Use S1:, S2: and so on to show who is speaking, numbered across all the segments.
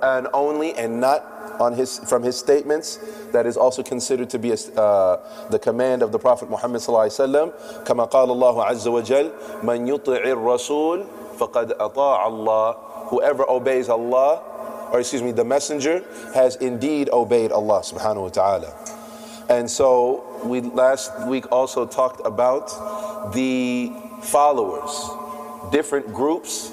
S1: Quran only and not on from his statements, that is also considered to be the command of the Prophet Muhammad sallallahu alaihi wasallam. Kama qala Allah azza wa jal, man yuti'ir rasul faqad ata'a Allah. Whoever obeys Allah, or excuse me, the messenger, has indeed obeyed Allah subhanahu wa ta'ala. And so we last week also talked about the followers, different groups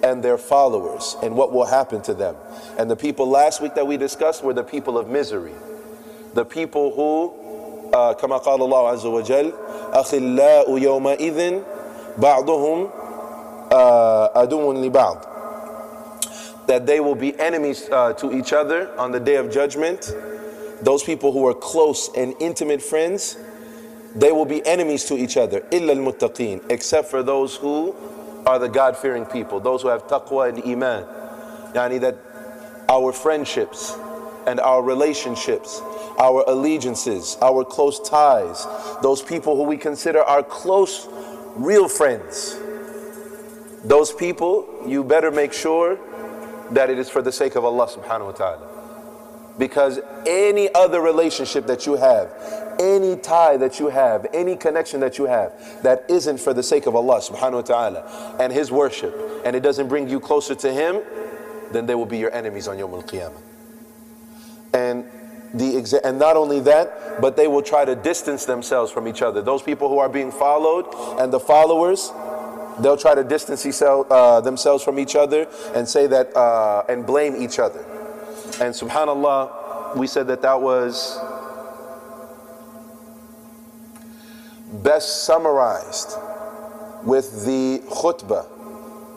S1: and their followers, and what will happen to them. And the people last week that we discussed were the people of misery. The people who, kama qala Allah azza wa jal, akhillau yawma idhin ba'duhum aduwwun li ba'd. That they will be enemies to each other on the day of judgment. Those people who are close and intimate friends, they will be enemies to each other. Illa al-muttaqeen, except for those who are the God-fearing people, those who have taqwa and iman. Yani that our friendships and our relationships, our allegiances, our close ties, those people who we consider our close, real friends, those people, you better make sure that it is for the sake of Allah subhanahu wa ta'ala. Because any other relationship that you have, any tie that you have, any connection that you have, that isn't for the sake of Allah subhanahu wa ta'ala and His worship, and it doesn't bring you closer to Him, then they will be your enemies on Yawm al-Qiyamah. And not only that, but they will try to distance themselves from each other. Those people who are being followed and the followers, they'll try to distance themselves from each other and say that, and blame each other. And subhanallah, we said that was best summarized with the khutbah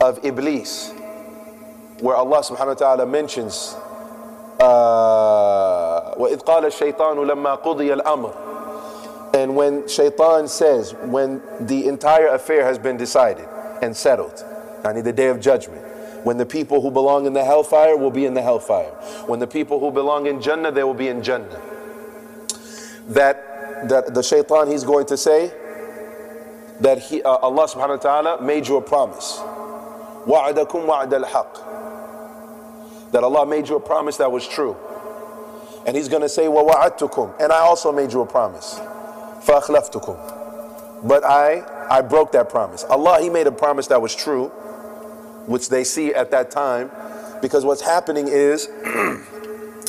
S1: of Iblis, where Allah subhanahu wa ta'ala mentions وَإِذْ قَالَ الشَّيْطَانُ لَمَّا قُضِيَ الْأَمْرِ. And when shaitan says, when the entire affair has been decided and settled, yani the day of judgment, when the people who belong in the hellfire will be in the hellfire, when the people who belong in Jannah, they will be in Jannah, that the shaitan, he's going to say that Allah subhanahu wa ta'ala made you a promise. وَعَدَكُمْ وَعْدَ الْحَقِّ. That Allah made you a promise that was true. And He's going to say, وَوَعَدْتُكُمْ. And I also made you a promise. فَأَخْلَفْتُكُمْ. But I broke that promise. Allah, He made a promise that was true, which they see at that time, because what's happening is,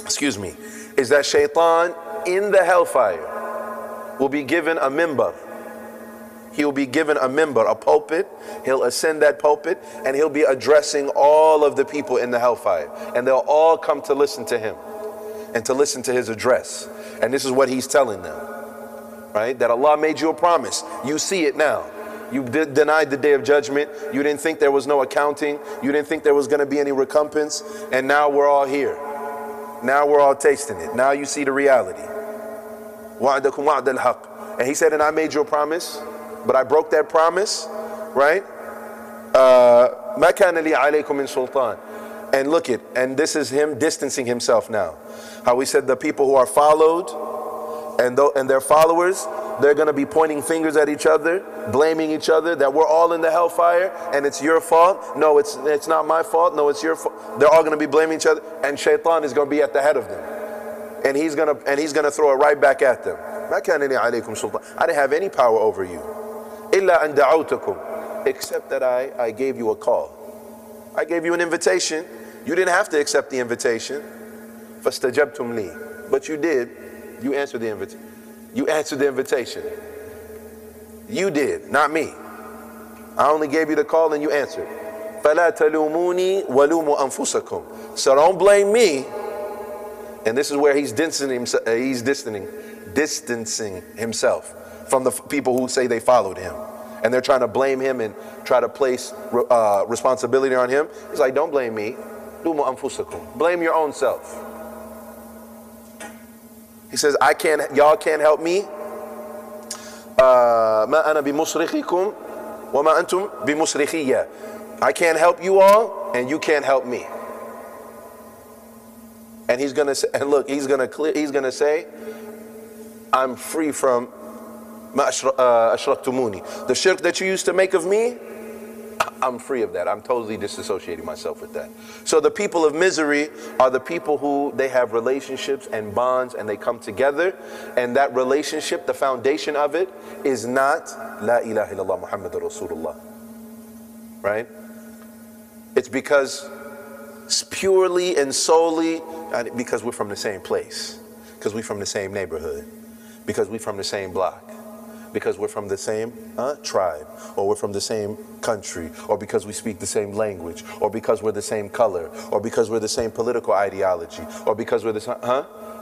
S1: excuse me, is that shaitan in the hellfire will be given a minbar. He'll be given a minbar, a pulpit. He'll ascend that pulpit and he'll be addressing all of the people in the hellfire. And they'll all come to listen to him and to listen to his address. And this is what he's telling them, right? That Allah made you a promise. You see it now. You denied the day of judgment. You didn't think there was no accounting. You didn't think there was going to be any recompense. And now we're all here. Now we're all tasting it. Now you see the reality. وَعْدَكُمْ وَعْدَ الْحَقِّ. And He said, and I made you a promise, but I broke that promise, right? مَا كَانَ لِي عَلَيْكُمْ مِنْ سُلْطَانٍ. And look it, and this is Him distancing Himself now. How we said the people who are followed and their followers, they're going to be pointing fingers at each other, blaming each other, that we're all in the hellfire and it's your fault. No, it's not my fault. No, it's your fault. They're all going to be blaming each other, and shaitan is going to be at the head of them. And he's going to throw it right back at them. مَا كَانَ لِي عَلَيْكُمْ سُلْطَانٍ. I didn't have any power over you. إِلَّا أَن دَعَوْتُكُمْ. Except that I gave you a call. I gave you an invitation. You didn't have to accept the invitation. فَاسْتَجَبْتُمْ لِي. But you did. You answered the invitation. You answered the invitation. You did, not me. I only gave you the call and you answered. فَلَا تَلُومُونِي وَلُومُوا أَنفُسَكُمْ. So don't blame me. And this is where he's distancing himself from the people who say they followed him. And they're trying to blame him and try to place responsibility on him. He's like, don't blame me. لُومُوا أَنفُسَكُمْ. Blame your own self. He says, y'all can't help me. مَا أَنَا بِمُصْرِخِكُمْ وَمَا أَنْتُمْ بِمُصْرِخِيَّ. I can't help you all, and you can't help me. And he's gonna say, and look, he's gonna say, I'm free from مَا أَشْرَكْتُمُونِي. The shirk that you used to make of me, I'm free of that. I'm totally disassociating myself with that. So the people of misery are the people who they have relationships and bonds and they come together, and that relationship, the foundation of it is not La ilaha illallah Muhammadur Rasulullah, right? It's because it's purely and solely because we're from the same place, because we're from the same neighborhood, because we're from the same block, because we're from the same tribe, or we're from the same country, or because we speak the same language, or because we're the same color, or because we're the same political ideology, or because we're the same,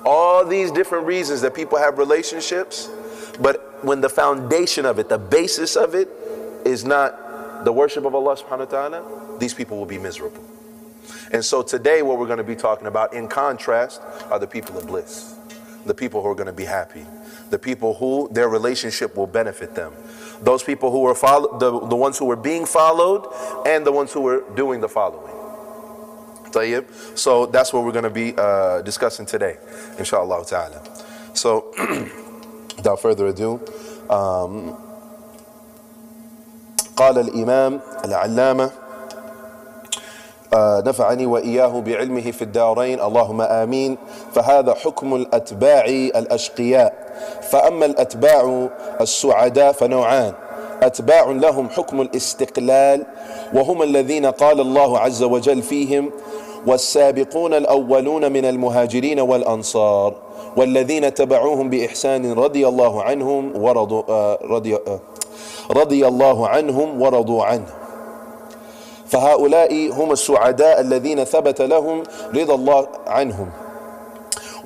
S1: all these different reasons that people have relationships. But when the foundation of it, the basis of it is not the worship of Allah subhanahu wa ta'ala, these people will be miserable. And so today what we're going to be talking about in contrast are the people of bliss, the people who are going to be happy, the people who their relationship will benefit them, those people who are the ones who are being followed and the ones who are doing the following. Tayyib. So that's what we're going to be discussing today, inshallah ta'ala. So without further ado, قال الإمام العلامة نفعني وإياه بعلمه في الدارين اللهم آمين. فهذا حكم الأتباع الأشقياء. فأما الأتباع السعداء فنوعان: أتباع لهم حكم الاستقلال وهم الذين قال الله عز وجل فيهم: والسابقون الأولون من المهاجرين والأنصار والذين تبعوهم بإحسان رضي الله عنهم ورضوا عنه. فهؤلاء هم السعداء الذين ثبت لهم رضا الله عنهم،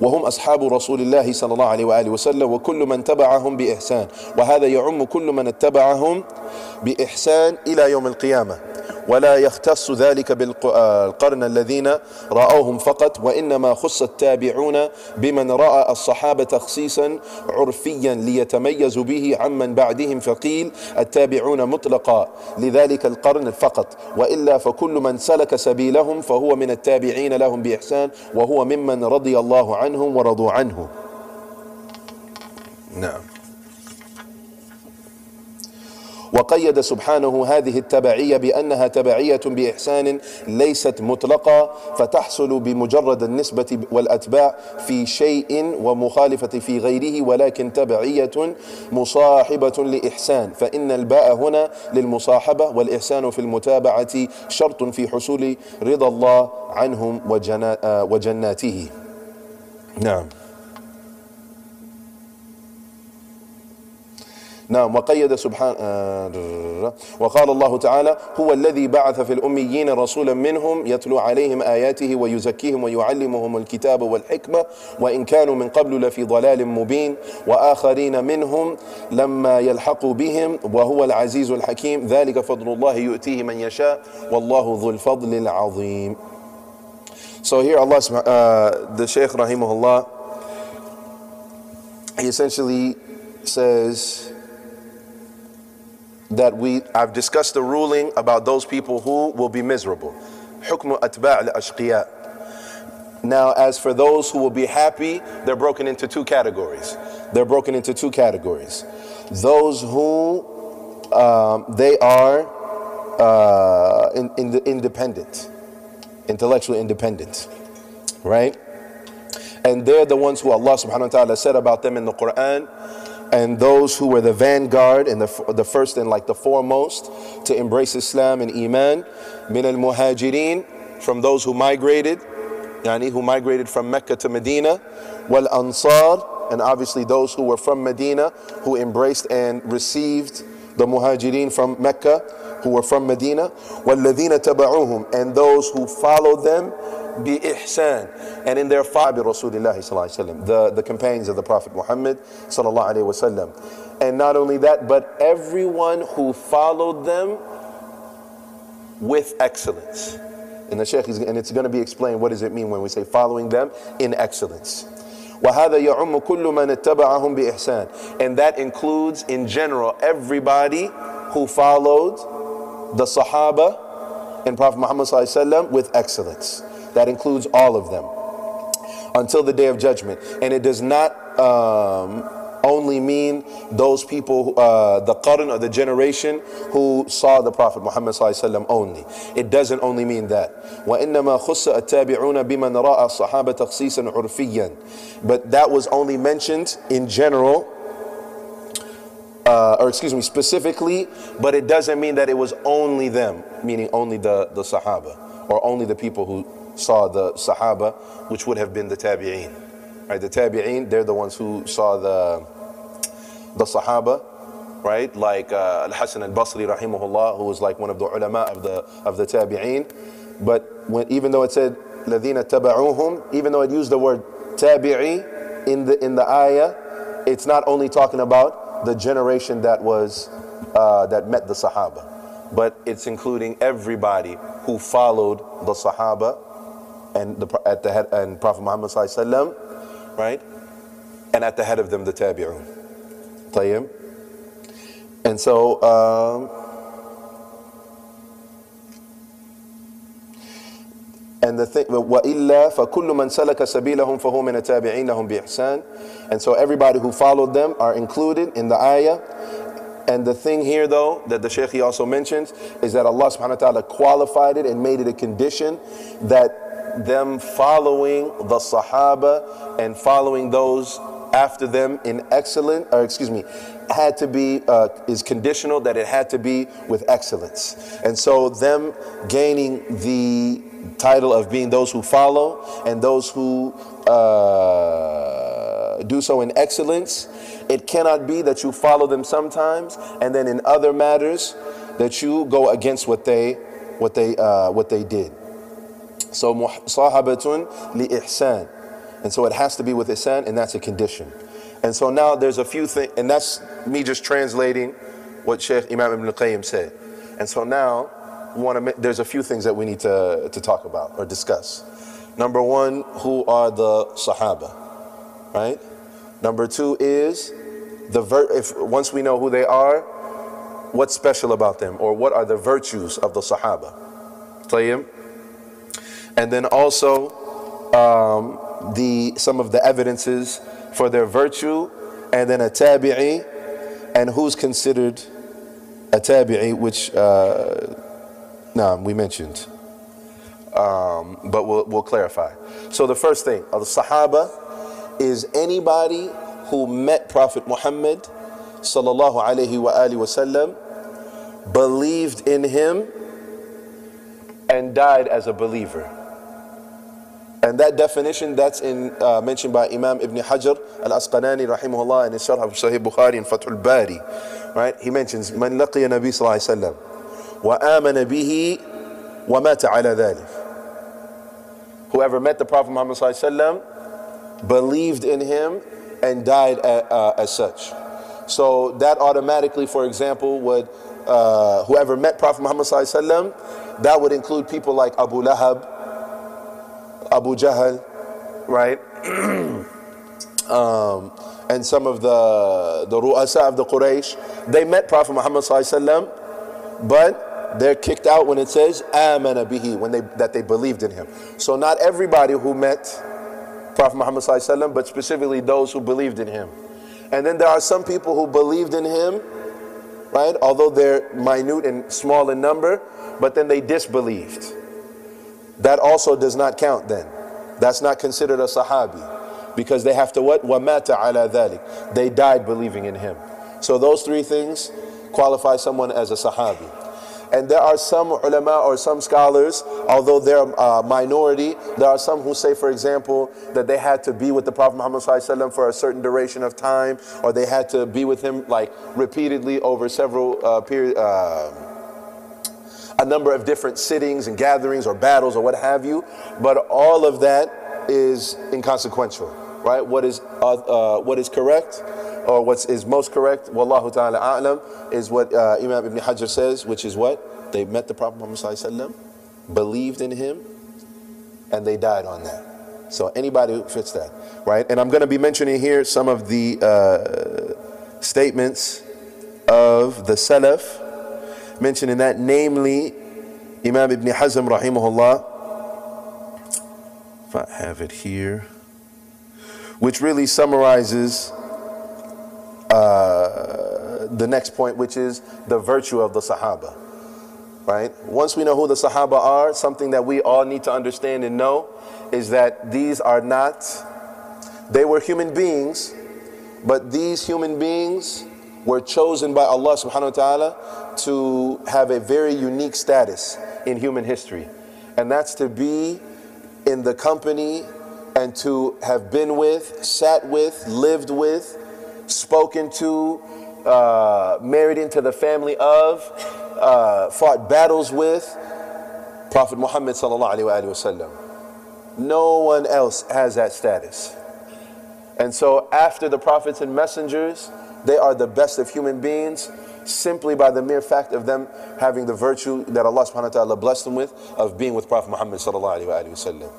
S1: وهم أصحاب رسول الله صلى الله عليه وآله وسلم وكل من تبعهم بإحسان. وهذا يعم كل من اتبعهم بإحسان إلى يوم القيامة، ولا يختص ذلك بالقرن الذين رأوهم فقط، وإنما خص التابعون بمن رأى الصحابة تخصيصا عرفيا ليتميزوا به عمن بعدهم، فقيل التابعون مطلقا لذلك القرن فقط، وإلا فكل من سلك سبيلهم فهو من التابعين لهم بإحسان، وهو ممن رضي الله عنهم ورضوا عنه. نعم. وقيد سبحانه هذه التبعية بأنها تبعية بإحسان ليست مطلقة، فتحصل بمجرد النسبة والأتباع في شيء ومخالفة في غيره، ولكن تبعية مصاحبة لإحسان، فإن الباء هنا للمصاحبة، والإحسان في المتابعة شرط في حصول رضا الله عنهم وجناته. نعم. نعم. وقيد سبحانه وقال الله تعالى: هو الذي بعث في الأميين رسولا منهم يتلو عليهم آياته ويزكيهم ويعلمهم الكتاب والحكمة وإن كانوا من قبل لفي ضلال مبين وآخرين منهم لما يلحقوا بهم وهو العزيز الحكيم ذلك فضل الله يؤتيه من يشاء والله ذو الفضل العظيم. So here Allah, the Shaykh rahimahullah, he essentially says that I've discussed the ruling about those people who will be miserable. حكم أتباع الأشقياء. Now, as for those who will be happy, they're broken into two categories. Those who they are independent, intellectually independent, right? And they're the ones who Allah subhanahu wa ta'ala said about them in the Quran. And those who were the vanguard and the first and like the foremost to embrace Islam and Iman, min al-muhajirin, from those who migrated, who migrated from Mecca to Medina, wal ansar, and obviously those who were from Medina who embraced and received the muhajirin from Mecca who were from Medina, walladhina taba'uhum, and those who followed them bi ihsan, and in their father Rasulullah sallallahu alaihi wasallam, the companions of the Prophet Muhammad sallallahu alaihi wasallam. And not only that, but everyone who followed them with excellence. And the Shaykh and it's going to be explained what does it mean when we say following them in excellence. وَهَذَا يَعُمُّ كُلُّ مَنِ اتَّبَعَهُمْ بِإِحْسَانٍ, and that includes in general everybody who followed the Sahaba and Prophet Muhammad sallallahu alaihi wasallam with excellence. That includes all of them until the day of judgment. And it does not only mean those people, the qarn or the generation who saw the Prophet Muhammad ﷺ only. It doesn't only mean that. وَإِنَّمَا خُصَّ التَّابِعُونَ بِمَنْ رَأَى الصَّحَابَةَ تَخْصِيصًا عُرْفِيًّا. But that was only mentioned in general, specifically, but it doesn't mean that it was only them, meaning only the Sahaba, or only the people who saw the Sahaba, which would have been the Tabi'een. Right, the Tabi'een, they're the ones who saw the Sahaba, right? Like Al-Hasan al-Basri rahimahullah, who was like one of the ulama of the Tabi'een. But even though it said الَّذِينَ تَبَعُوهُمْ, even though it used the word Tabi'i in the ayah, it's not only talking about the generation that was that met the Sahaba, but it's including everybody who followed the Sahaba and at the head and Prophet Muhammad sallallahu alaihi wasallam, right? And at the head of them, the Tabi'un. Tayyib. And so and the thing, وَإِلَّا فَكُلُّ مَنْ سَلَكَ سَبِيلَهُمْ فَهُوَ مِنَ التَّابِعِينَ لَهُمْ بِإِحْسَانٍ. And so everybody who followed them are included in the ayah. And the thing here though, that the Shaykh also mentions, is that Allah subhanahu wa ta'ala qualified it and made it a condition that them following the Sahaba and following those after them in had to be, is conditional, that it had to be with excellence. And so them gaining the title of being those who follow and those who do so in excellence, it cannot be that you follow them sometimes and then in other matters that you go against what they did. So musahabatun li ihsan, and so it has to be with ihsan, and that's a condition. And so now there's a few things, and that's me just translating what Shaykh Imam Ibn al-Qayyim said. And so now there's a few things that we need to talk about or discuss. Number one, who are the Sahaba, right? Number two is once we know who they are, what's special about them, or what are the virtues of the Sahaba. Tayyib. And then also some of the evidences for their virtue, and then a tabi'i, and who's considered a tabi'i, which we mentioned, but we'll clarify. So the first thing, the Sahaba is anybody who met Prophet Muhammad sallallahu alaihi wasallam, believed in him, and died as a believer. And that definition, that's mentioned by Imam Ibn Hajar al-Asqalani rahimahullah in his Sharh of Sahih Bukhari and Fath al-Bari, right? He mentions man laqiya Nabi sallallahu alaihi wasallam wa amana bihi wa mata ala dhalik. Whoever met the Prophet Muhammad sallallahu alaihi wasallam, believed in him, and died as such. So that automatically, for example, would whoever met Prophet Muhammad sallallahu alaihi wasallam, that would include people like Abu Lahab, Abu Jahl, right? And some of the ru'asa of the Quraysh, they met Prophet Muhammad sallallahu alaihi wasallam, but they're kicked out when it says amana bihi, that they believed in him. So not everybody who met Prophet Muhammad sallallahu alaihi wasallam, but specifically those who believed in him. And then there are some people who believed in him, right? Although they're minute and small in number, but then they disbelieved. That also does not count then. That's not considered a sahabi, because they have to what? وَمَاتَ عَلَى ذَلِكَ. They died believing in him. So those three things qualify someone as a sahabi. And there are some ulama or some scholars, although they're a minority, there are some who say, for example, that they had to be with the Prophet Muhammad ﷺ for a certain duration of time, or they had to be with him like repeatedly over several a number of different sittings and gatherings or battles or what have you. But all of that is inconsequential, right? What is correct, or what is most correct, wallahu ta'ala a'lam, is what Imam Ibn Hajar says, which is what? They met the Prophet Muhammad ﷺ, believed in him, and they died on that. So anybody who fits that, right? And I'm going to be mentioning here some of the statements of the Salaf, mentioning that, namely Imam Ibn Hazm rahimahullah, if I have it here, which really summarizes the next point, which is the virtue of the Sahaba. Right? Once we know who the Sahaba are, something that we all need to understand and know is that these are not, they were human beings, but these human beings were chosen by Allah subhanahu wa ta'ala to have a very unique status in human history. And that's to be in the company and to have been with, sat with, lived with, spoken to, married into the family of, fought battles with Prophet Muhammad sallallahu alaihi wasallam. No one else has that status. And so after the prophets and messengers, they are the best of human beings simply by the mere fact of them having the virtue that Allah subhanahu wa ta'ala blessed them with of being with Prophet Muhammad sallallahu alaihi wasallam.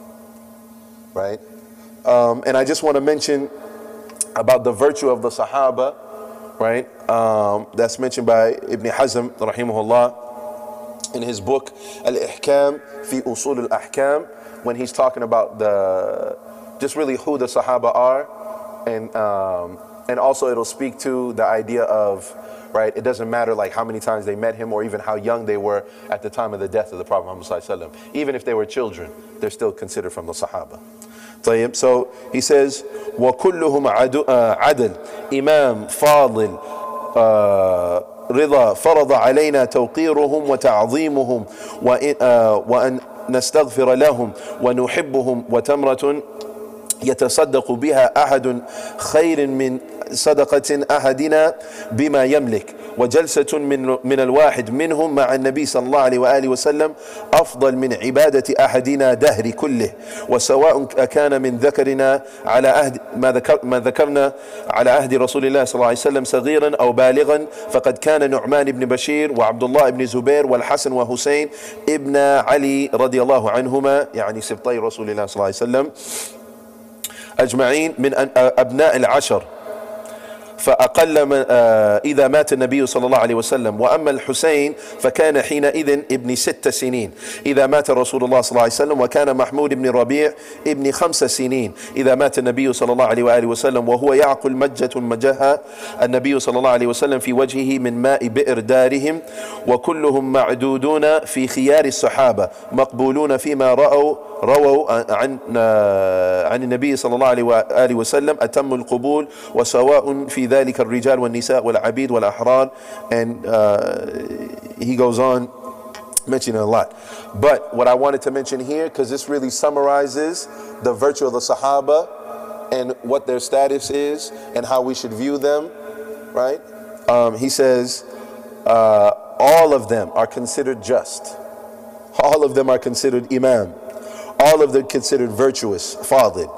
S1: Right? And I just want to mention about the virtue of the Sahaba, right? That's mentioned by Ibn Hazm rahimahullah in his book Al-Ihkam fi Usul Al-Ahkam, when he's talking about just really who the Sahaba are, and also it'll speak to the idea of, right, it doesn't matter like how many times they met him or even how young they were at the time of the death of the Prophet Muhammad sallallahu alaihi wasallam. Even if they were children, they're still considered from the Sahaba. So he says, وَكُلُّهُمْ عَدْلٌ إِمَامٌ فَاضِلٌ رضا فرض علينا توقيرهم وتعظيمهم وأن نستغفر لهم ونحبهم وتمرة يتصدق بها أحد خير من صدقة أحدنا بما يملك وجلسة من الواحد منهم مع النبي صلى الله عليه وآله وسلم أفضل من عبادة أحدنا دهر كله وسواء كان من ذكرنا على عهد ما ذكرنا على عهد رسول الله صلى الله عليه وسلم صغيرا أو بالغا فقد كان نعمان بن بشير وعبد الله بن زبير والحسن وحسين ابن علي رضي الله عنهما يعني سبطي رسول الله صلى الله عليه وسلم أجمعين من أبناء العشر فأقل من إذا مات النبي صلى الله عليه وسلم وأما الحسين فكان حينئذ ابن 6 سنين إذا مات رسول الله صلى الله عليه وسلم وكان محمود بن ربيع ابن 5 سنين إذا مات النبي صلى الله عليه وآله وسلم وهو يعقل مجة مجها النبي صلى الله عليه وسلم في وجهه من ماء بئر دارهم وكلهم معدودون في خيار الصحابة مقبولون فيما رووا عن النبي صلى الله عليه وآله وسلم أتم القبول وسواء في ذلك الرجال والنساء والعبيد والأحرار. And he goes on mentioning a lot. But what I wanted to mention here, because this really summarizes the virtue of the Sahaba and what their status is and how we should view them, right? He says all of them are considered just. All of them are considered imam. All of them considered virtuous, fadil.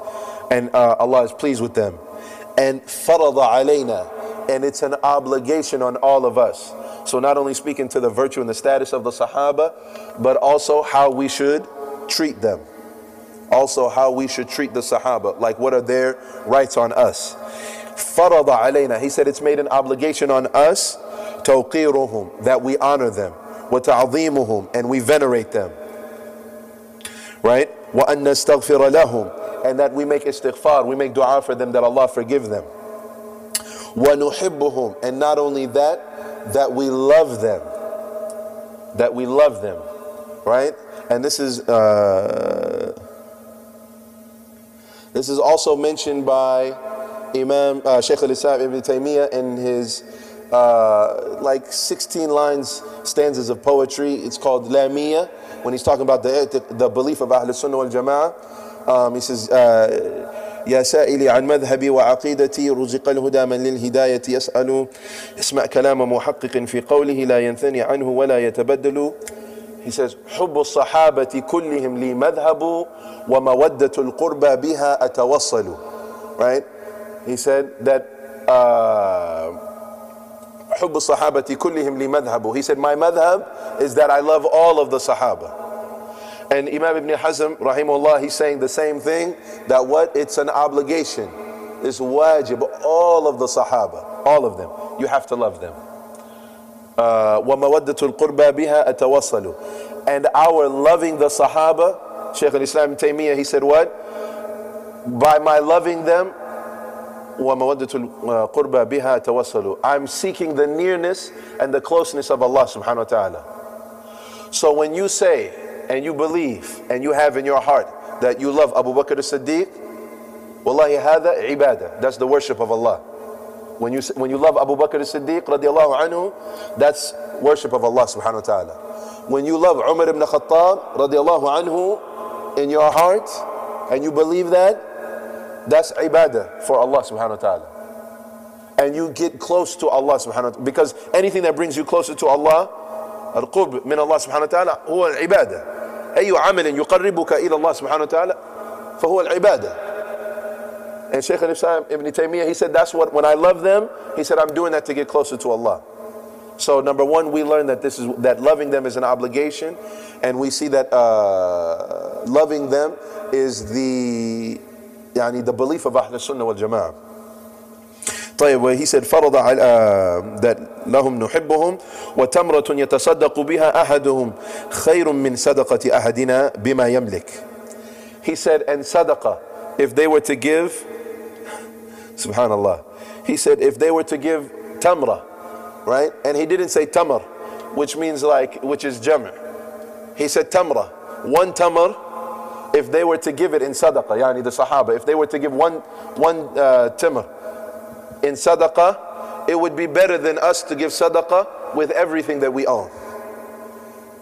S1: And Allah is pleased with them. And farada alayna, and it's an obligation on all of us. So not only speaking to the virtue and the status of the Sahaba, but also how we should treat them. Also how we should treat the Sahaba, like what are their rights on us. Farada alayna, he said it's made an obligation on us, tawqiruhum, that we honor them, wa ta'zimuhum, and we venerate them. Right? Wa an nastaghfira lahum, and that we make istighfar, we make dua for them that Allah forgive them. وَنُحِبُّهُمْ, and not only that, that we love them. That we love them, right? And this is also mentioned by Imam Shk Elias Ibn Taymiyyah in his like 16 stanzas of poetry. It's called Lamiyah, when he's talking about the belief of Ahl Sunnah wal Jama'ah. He says, يا سائلي عن مذهبي وعقيدتي رزق الهدى من للهداية يسأل اسمع كلام محقق في قوله لا ينثني عنه ولا يتبدل. He says حب الصحابة كلهم لي مذهب ومودة القربى بها أتوصل. Right? He said that حب الصحابة كلهم لي مذهب. He said my madhab is that I love all of the Sahaba. And Imam Ibn Hazm, rahimahullah, he's saying the same thing, that what? It's an obligation. It's wajib. All of the Sahaba, all of them, you have to love them. وَمَوَدَّةُ الْقُرْبَى بِهَا أَتَوَصَّلُ. And our loving the Sahaba, Shk Elias Ibn Taymiyyah, he said what? By my loving them, وَمَوَدَّةُ الْقُرْبَى بِهَا تَوَصَّلُوا. I'm seeking the nearness and the closeness of Allah subhanahu wa ta'ala. So when you say and you believe and you have in your heart that you love Abu Bakr as-Siddiq, wallahi hada ibadah. That's the worship of Allah. When you love Abu Bakr as-Siddiq radiallahu anhu, that's worship of Allah subhanahu wa ta'ala. When you love Umar ibn Khattab radiallahu anhu in your heart and you believe that, that's ibadah for Allah subhanahu wa ta'ala. And you get close to Allah subhanahu wa ta'ala. Because anything that brings you closer to Allah, القرب من الله سبحانه وتعالى هو العبادة. أي عمل يقربك إلى الله سبحانه وتعالى فهو العبادة. And Shk Elias Ibn Taymiyyah, he said that's what, when I love them, he said I'm doing that to get closer to Allah. So number one, we learn that that loving them is an obligation, and we see that loving them is the belief of Ahl Sunnah wal Jama'ah. طيب, where he said فرض that لهم نحبهم وتمرة يتصدق بها أحدهم خير من صدقة أحدنا بما يملك. He said, and sadaqah, if they were to give, subhanallah, he said if they were to give tamra, right? And he didn't say tamar, which means which is jam'. He said tamra, one tamar. If they were to give it in sadaqah, yani the Sahaba, if they were to give one tamar in sadaqah, it would be better than us to give sadaqah with everything that we own.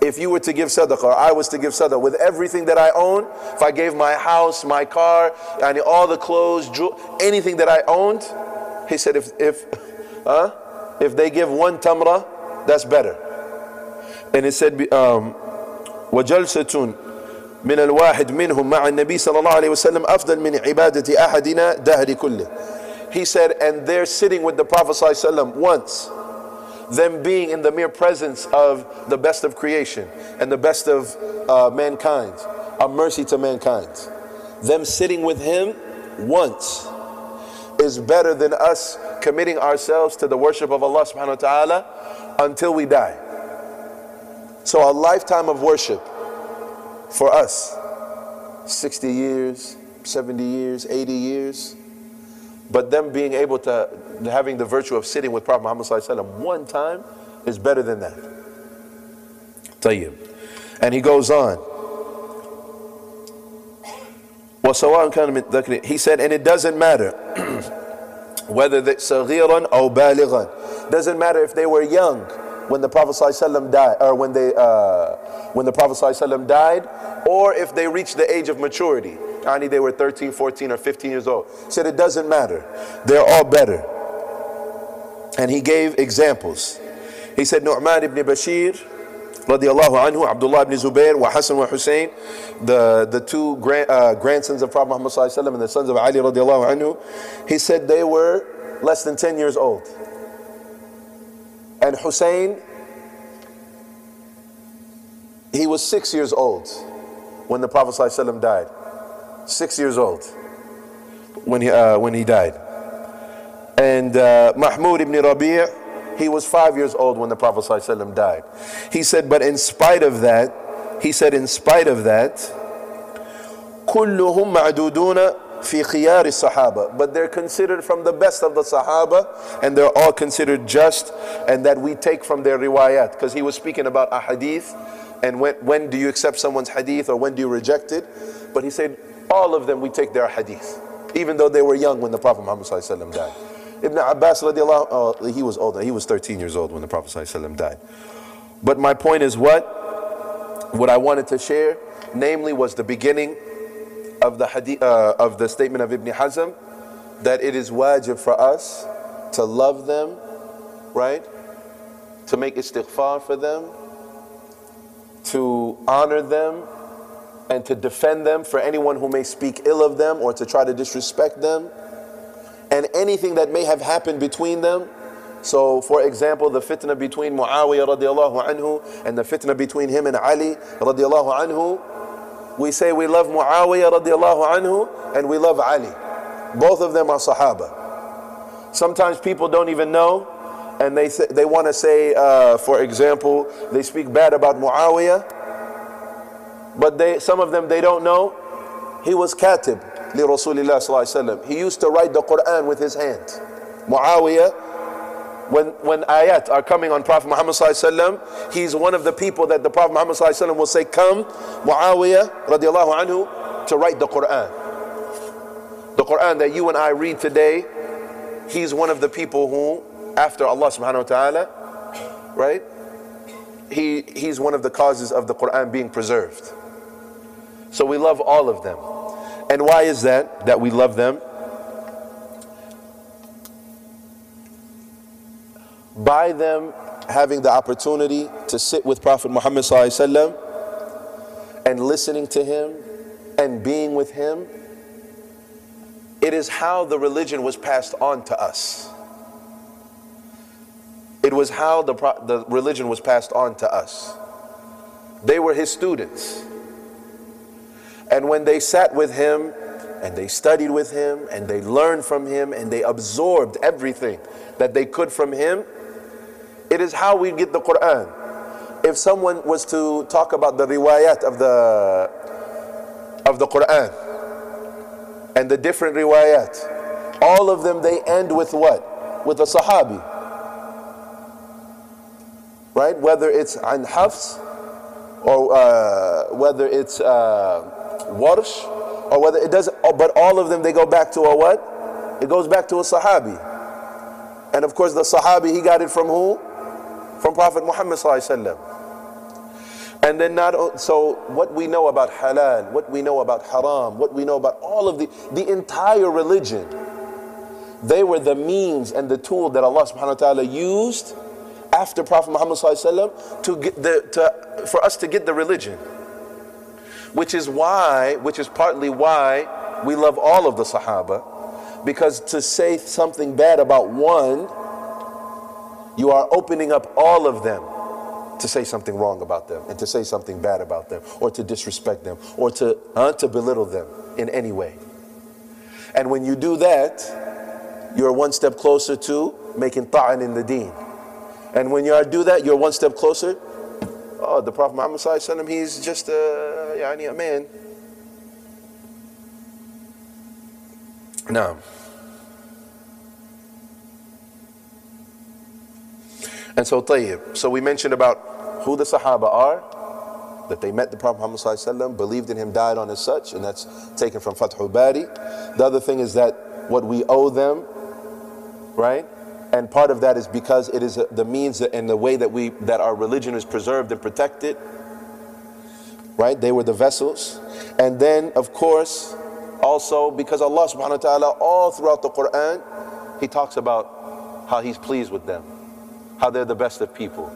S1: If you were to give sadaqah, or I was to give sadaqah with everything that I own, if I gave my house, my car, and all the clothes, anything that I owned, he said if they give one tamra, that's better. And it said وَجَلْسَةٌ من الواحد منهم مع النبي صلى الله عليه وسلم أفضل من عبادة أحدنا دهر كله. He said, and they're sitting with the Prophet ﷺ once, them being in the mere presence of the best of creation and the best of mankind, a mercy to mankind. Them sitting with him once is better than us committing ourselves to the worship of Allah subhanahu wa ta'ala until we die. So a lifetime of worship for us, 60 years, 70 years, 80 years, but them being able to, having the virtue of sitting with Prophet Muhammad sallallahu alaihi wasallam one time is better than that. Tayyib. And he goes on. He said, and it doesn't matter whether they're صغيرا أو بالغا. Doesn't matter if they were young when the Prophet ﷺ died, or when the Prophet ﷺ died, or if they reached the age of maturity. They were 13, 14, or 15 years old. He said it doesn't matter. They're all better. And he gave examples. He said Nu'man ibn Bashir, radiallahu anhu, Abdullah ibn Zubair, wa Hassan wa Hussein, the two grandsons of Prophet Muhammad sallallahu alaihi wasallam and the sons of Ali radiallahu anhu. He said they were less than 10 years old. And Hussein, he was 6 years old when the Prophet ﷺ died. 6 years old when he died. And Mahmud ibn Rabi', he was 5 years old when the Prophet ﷺ died. He said, but in spite of that, كلهم معدودون في خيار الصحابة, but they're considered from the best of the Sahaba, and they're all considered just, and that we take from their riwayat, because he was speaking about a hadith, and when do you accept someone's hadith, or when do you reject it? But he said all of them we take their hadith, even though they were young when the Prophet Muhammad ﷺ died. Ibn Abbas radiallahu, he was older, he was 13 years old when the Prophet ﷺ died. But my point is what I wanted to share, namely, was the beginning of the hadith, of the statement of Ibn Hazm, that it is wajib for us to love them, right? To make istighfar for them, to honor them, and to defend them for anyone who may speak ill of them or to try to disrespect them, and anything that may have happened between them. So, for example, the fitna between Muawiyah radiallahu anhu and the fitna between him and Ali radiallahu anhu, we say we love Muawiyah radiallahu anhu and we love Ali. Both of them are Sahaba. Sometimes people don't even know, and they want to say, for example, they speak bad about Muawiyah, but some of them, they don't know he was katib لرسول الله صلى الله عليه وسلم. He used to write the Quran with his hand. Muawiyah, when ayat are coming on Prophet Muhammad sallallahu alaihi wasallam, he's one of the people that the Prophet Muhammad sallallahu alaihi wasallam will say, come, Muawiyah radiallahu anhu, to write the Quran. The Quran that you and I read today, he's one of the people who, after Allah subhanahu wa ta'ala, right, he's one of the causes of the Quran being preserved. So we love all of them. And why is that we love them? By them having the opportunity to sit with Prophet Muhammad sallallahu alaihi wasallam and listening to him and being with him, it is how the religion was passed on to us. It was how the religion was passed on to us. They were his students. And when they sat with him and they studied with him and they learned from him and they absorbed everything that they could from him, it is how we get the Quran. If someone was to talk about the riwayat of the Quran and the different riwayat, all of them, they end with what? With a sahabi. Right? Whether it's an Hafs or whether it's Warsh, or whether it doesn't, but all of them, they go back to a what? It goes back to a sahabi. And of course the sahabi, he got it from who? From Prophet Muhammad sallallahu alaihi wasallam. And then so what we know about halal, what we know about haram, what we know about all of the entire religion, they were the means and the tool that Allah subhanahu wa ta'ala used after Prophet Muhammad sallallahu alaihi wasallam for us to get the religion. Which is partly why we love all of the Sahaba, because to say something bad about one, you are opening up all of them to say something wrong about them and to say something bad about them or to disrespect them or to belittle them in any way. And when you do that, you're one step closer to making ta'an in the deen. And when you do that, you're one step closer. Oh, the Prophet Muhammad sallallahu alaihi wasallam, he's just a man. Now, and so tayyib. So we mentioned about who the Sahaba are, that they met the Prophet Muhammad sallallahu alaihi wasallam, believed in him, died on as such, and that's taken from Fathul Bari. The other thing is that what we owe them, right? And part of that is because it is the means and the way that our religion is preserved and protected. Right? They were the vessels. And then, of course, also because Allah subhanahu wa ta'ala, all throughout the Quran, He talks about how He's pleased with them, how they're the best of people.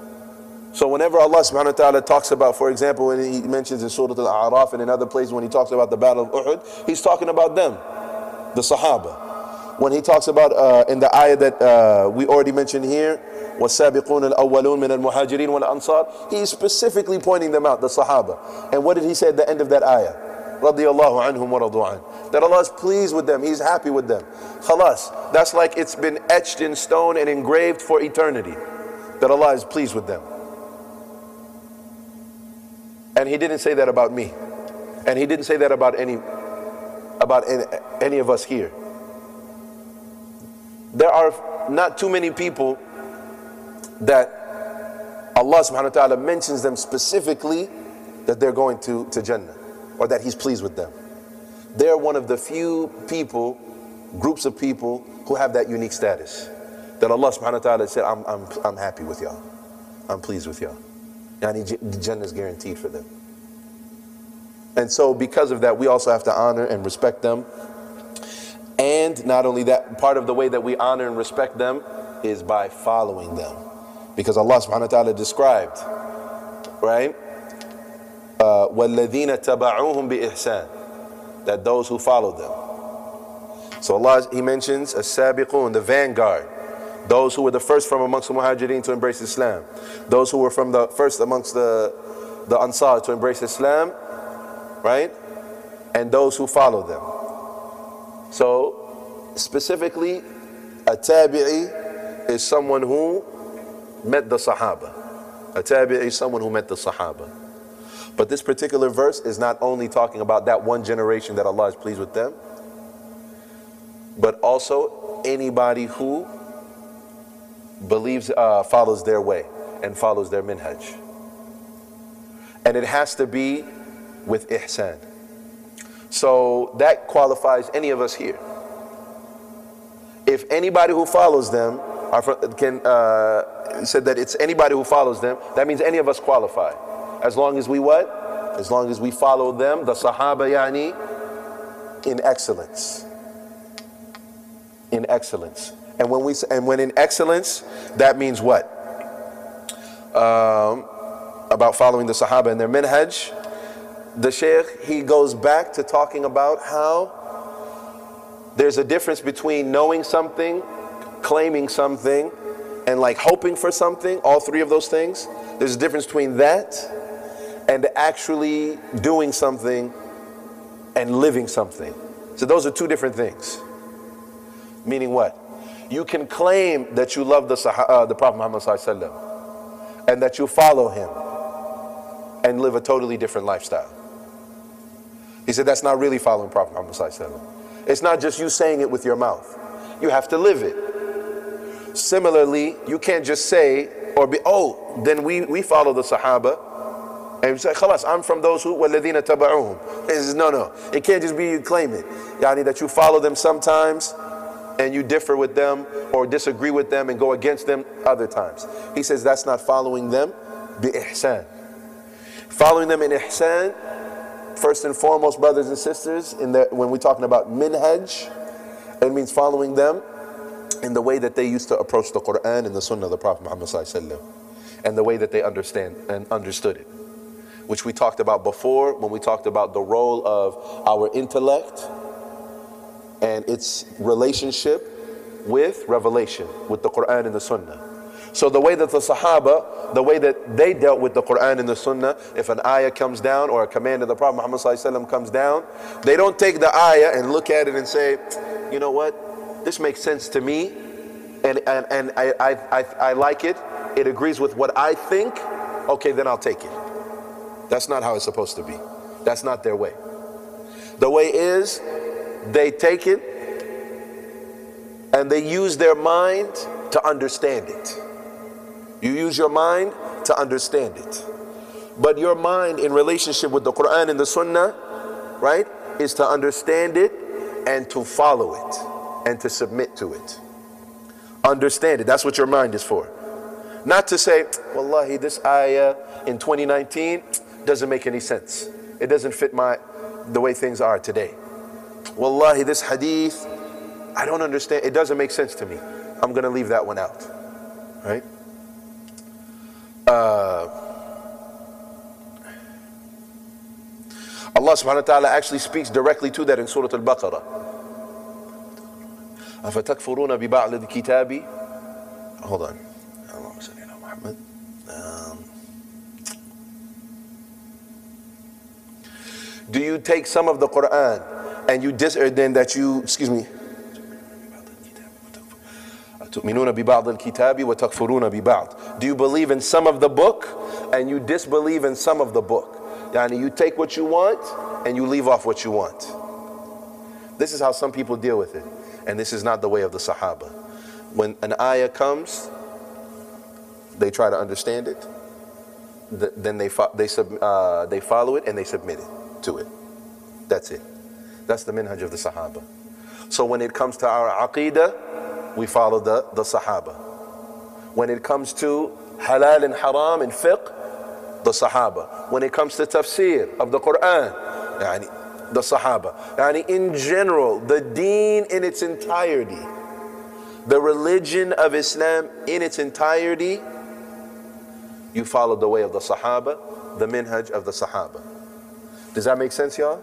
S1: So whenever Allah subhanahu wa ta'ala talks about, for example, when He mentions in Surah Al-A'raf and in other places when He talks about the Battle of Uhud, He's talking about them, the Sahaba. When He talks about in the ayah that we already mentioned here, وَالسَّابِقُونَ الْأَوَّلُونَ مِنَ الْمُهَاجِرِينَ وَالْأَنصَارِ, He's specifically pointing them out, the Sahaba. And what did He say at the end of that ayah? رَضِيَ اللَّهُ عَنْهُمْ وَرَضُوا عَنْهُ. That Allah is pleased with them, He's happy with them. Khalas, that's like it's been etched in stone and engraved for eternity, that Allah is pleased with them. And He didn't say that about me. And He didn't say that about any of us here. There are not too many people that Allah subhanahu wa ta'ala mentions them specifically that they're going to Jannah or that He's pleased with them. They're one of the few people, groups of people who have that unique status. That Allah subhanahu wa ta'ala said, I'm happy with y'all. I'm pleased with y'all. Yani Jannah is guaranteed for them. And so because of that, we also have to honor and respect them. And not only that, part of the way that we honor and respect them is by following them. Because Allah subhanahu wa ta'ala described, right? وَالَّذِينَ تَبَعُوهُمْ بِإِحْسَانٍ, that those who follow them. So Allah, He mentions as-sabiqun, the vanguard. Those who were the first from amongst the muhajirin to embrace Islam. Those who were from the first amongst the ansar to embrace Islam, right? And those who follow them. So, specifically, a tabi'i is someone who met the Sahaba. A tabi'i is someone who met the Sahaba. But this particular verse is not only talking about that one generation that Allah is pleased with them, but also anybody who believes, follows their way and follows their minhaj. And it has to be with ihsan. So that qualifies any of us here. If anybody who follows them said that it's anybody who follows them, that means any of us qualify. As long as we what? As long as we follow them, the Sahaba yani, in excellence. In excellence. And when in excellence, that means what? About following the Sahaba and their minhaj, the Shaykh, he goes back to talking about how there's a difference between knowing something, claiming something, and like hoping for something, all three of those things. There's a difference between that and actually doing something and living something. So those are two different things. Meaning what? You can claim that you love the Prophet Muhammad ﷺ and that you follow him and live a totally different lifestyle. He said that's not really following Prophet Muhammad ﷺ. It's not just you saying it with your mouth. You have to live it. Similarly, you can't just say or be, oh, then we follow the Sahaba. And you say, khalas, I'm from those who, وَالَّذِينَ تَبَعُوهُم. No. It can't just be you claim it. Yani that you follow them sometimes and you differ with them or disagree with them and go against them other times. He says that's not following them bi-ihsan. Following them in ihsan, first and foremost, brothers and sisters, when we're talking about minhaj, it means following them in the way that they used to approach the Quran and the Sunnah of the Prophet Muhammad ﷺ, and the way that they understand and understood it, which we talked about before when we talked about the role of our intellect and its relationship with revelation, with the Quran and the Sunnah. So the way that the Sahaba, the way that they dealt with the Quran and the Sunnah, if an ayah comes down or a command of the Prophet Muhammad ﷺ comes down, they don't take the ayah and look at it and say, you know what, this makes sense to me and I like it, it agrees with what I think, okay, then I'll take it. That's not how it's supposed to be. That's not their way. The way is they take it and they use their mind to understand it. You use your mind to understand it. But your mind in relationship with the Quran and the Sunnah, right, is to understand it and to follow it and to submit to it. Understand it. That's what your mind is for. Not to say, wallahi, this ayah in 2019 doesn't make any sense. It doesn't fit the way things are today. Wallahi, this hadith, I don't understand. It doesn't make sense to me. I'm going to leave that one out. Right? Allah subhanahu wa ta'ala actually speaks directly to that in Surah Al-Baqarah. أَفَتَكْفُرُونَ بِبَعْضِ الْكِتَابِ. Hold on. Allahumma salli ala Muhammad. Do you take some of the Quran and you تُؤْمِنُونَ بِبَعْضِ الْكِتَابِ وَتَكْفُرُونَ بِبَعْضِ. Do you believe in some of the book and you disbelieve in some of the book? Yani you take what you want and you leave off what you want. This is how some people deal with it. And this is not the way of the Sahaba. When an ayah comes, they try to understand it. Then they follow it and they submit it to it. That's it. That's the minhaj of the Sahaba. So when it comes to our aqeedah, we follow the Sahaba. When it comes to halal and haram and fiqh, the Sahaba. When it comes to tafsir of the Quran, the Sahaba. In general, the deen in its entirety, the religion of Islam in its entirety, you follow the way of the Sahaba, the minhaj of the Sahaba. Does that make sense, y'all?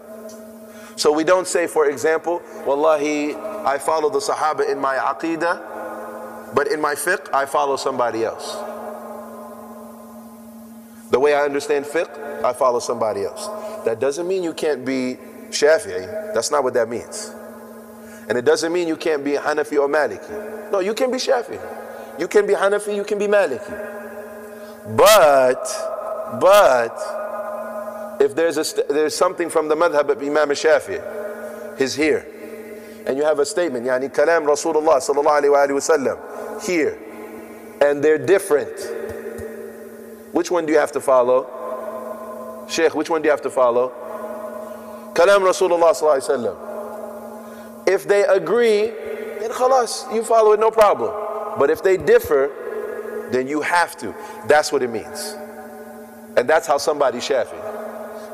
S1: So we don't say, for example, wallahi, I follow the Sahaba in my aqeedah, but in my fiqh, I follow somebody else. The way I understand fiqh, I follow somebody else. That doesn't mean you can't be Shafi'i. That's not what that means. And it doesn't mean you can't be Hanafi or Maliki. No, you can be Shafi'i. You can be Hanafi, you can be Maliki. But if there's something from the madhab of Imam Shafi'i, he's here. and you have a statement, yani kalam Rasulullah sallallahu alayhi wa sallam, here, and they're different, which one do you have to follow? Sheikh, which one do you have to follow? Kalam Rasulullah sallallahu alayhi wa sallam. If they agree, then khalas, you follow it, no problem. But if they differ, then you have to. That's what it means. And that's how somebody Shafi.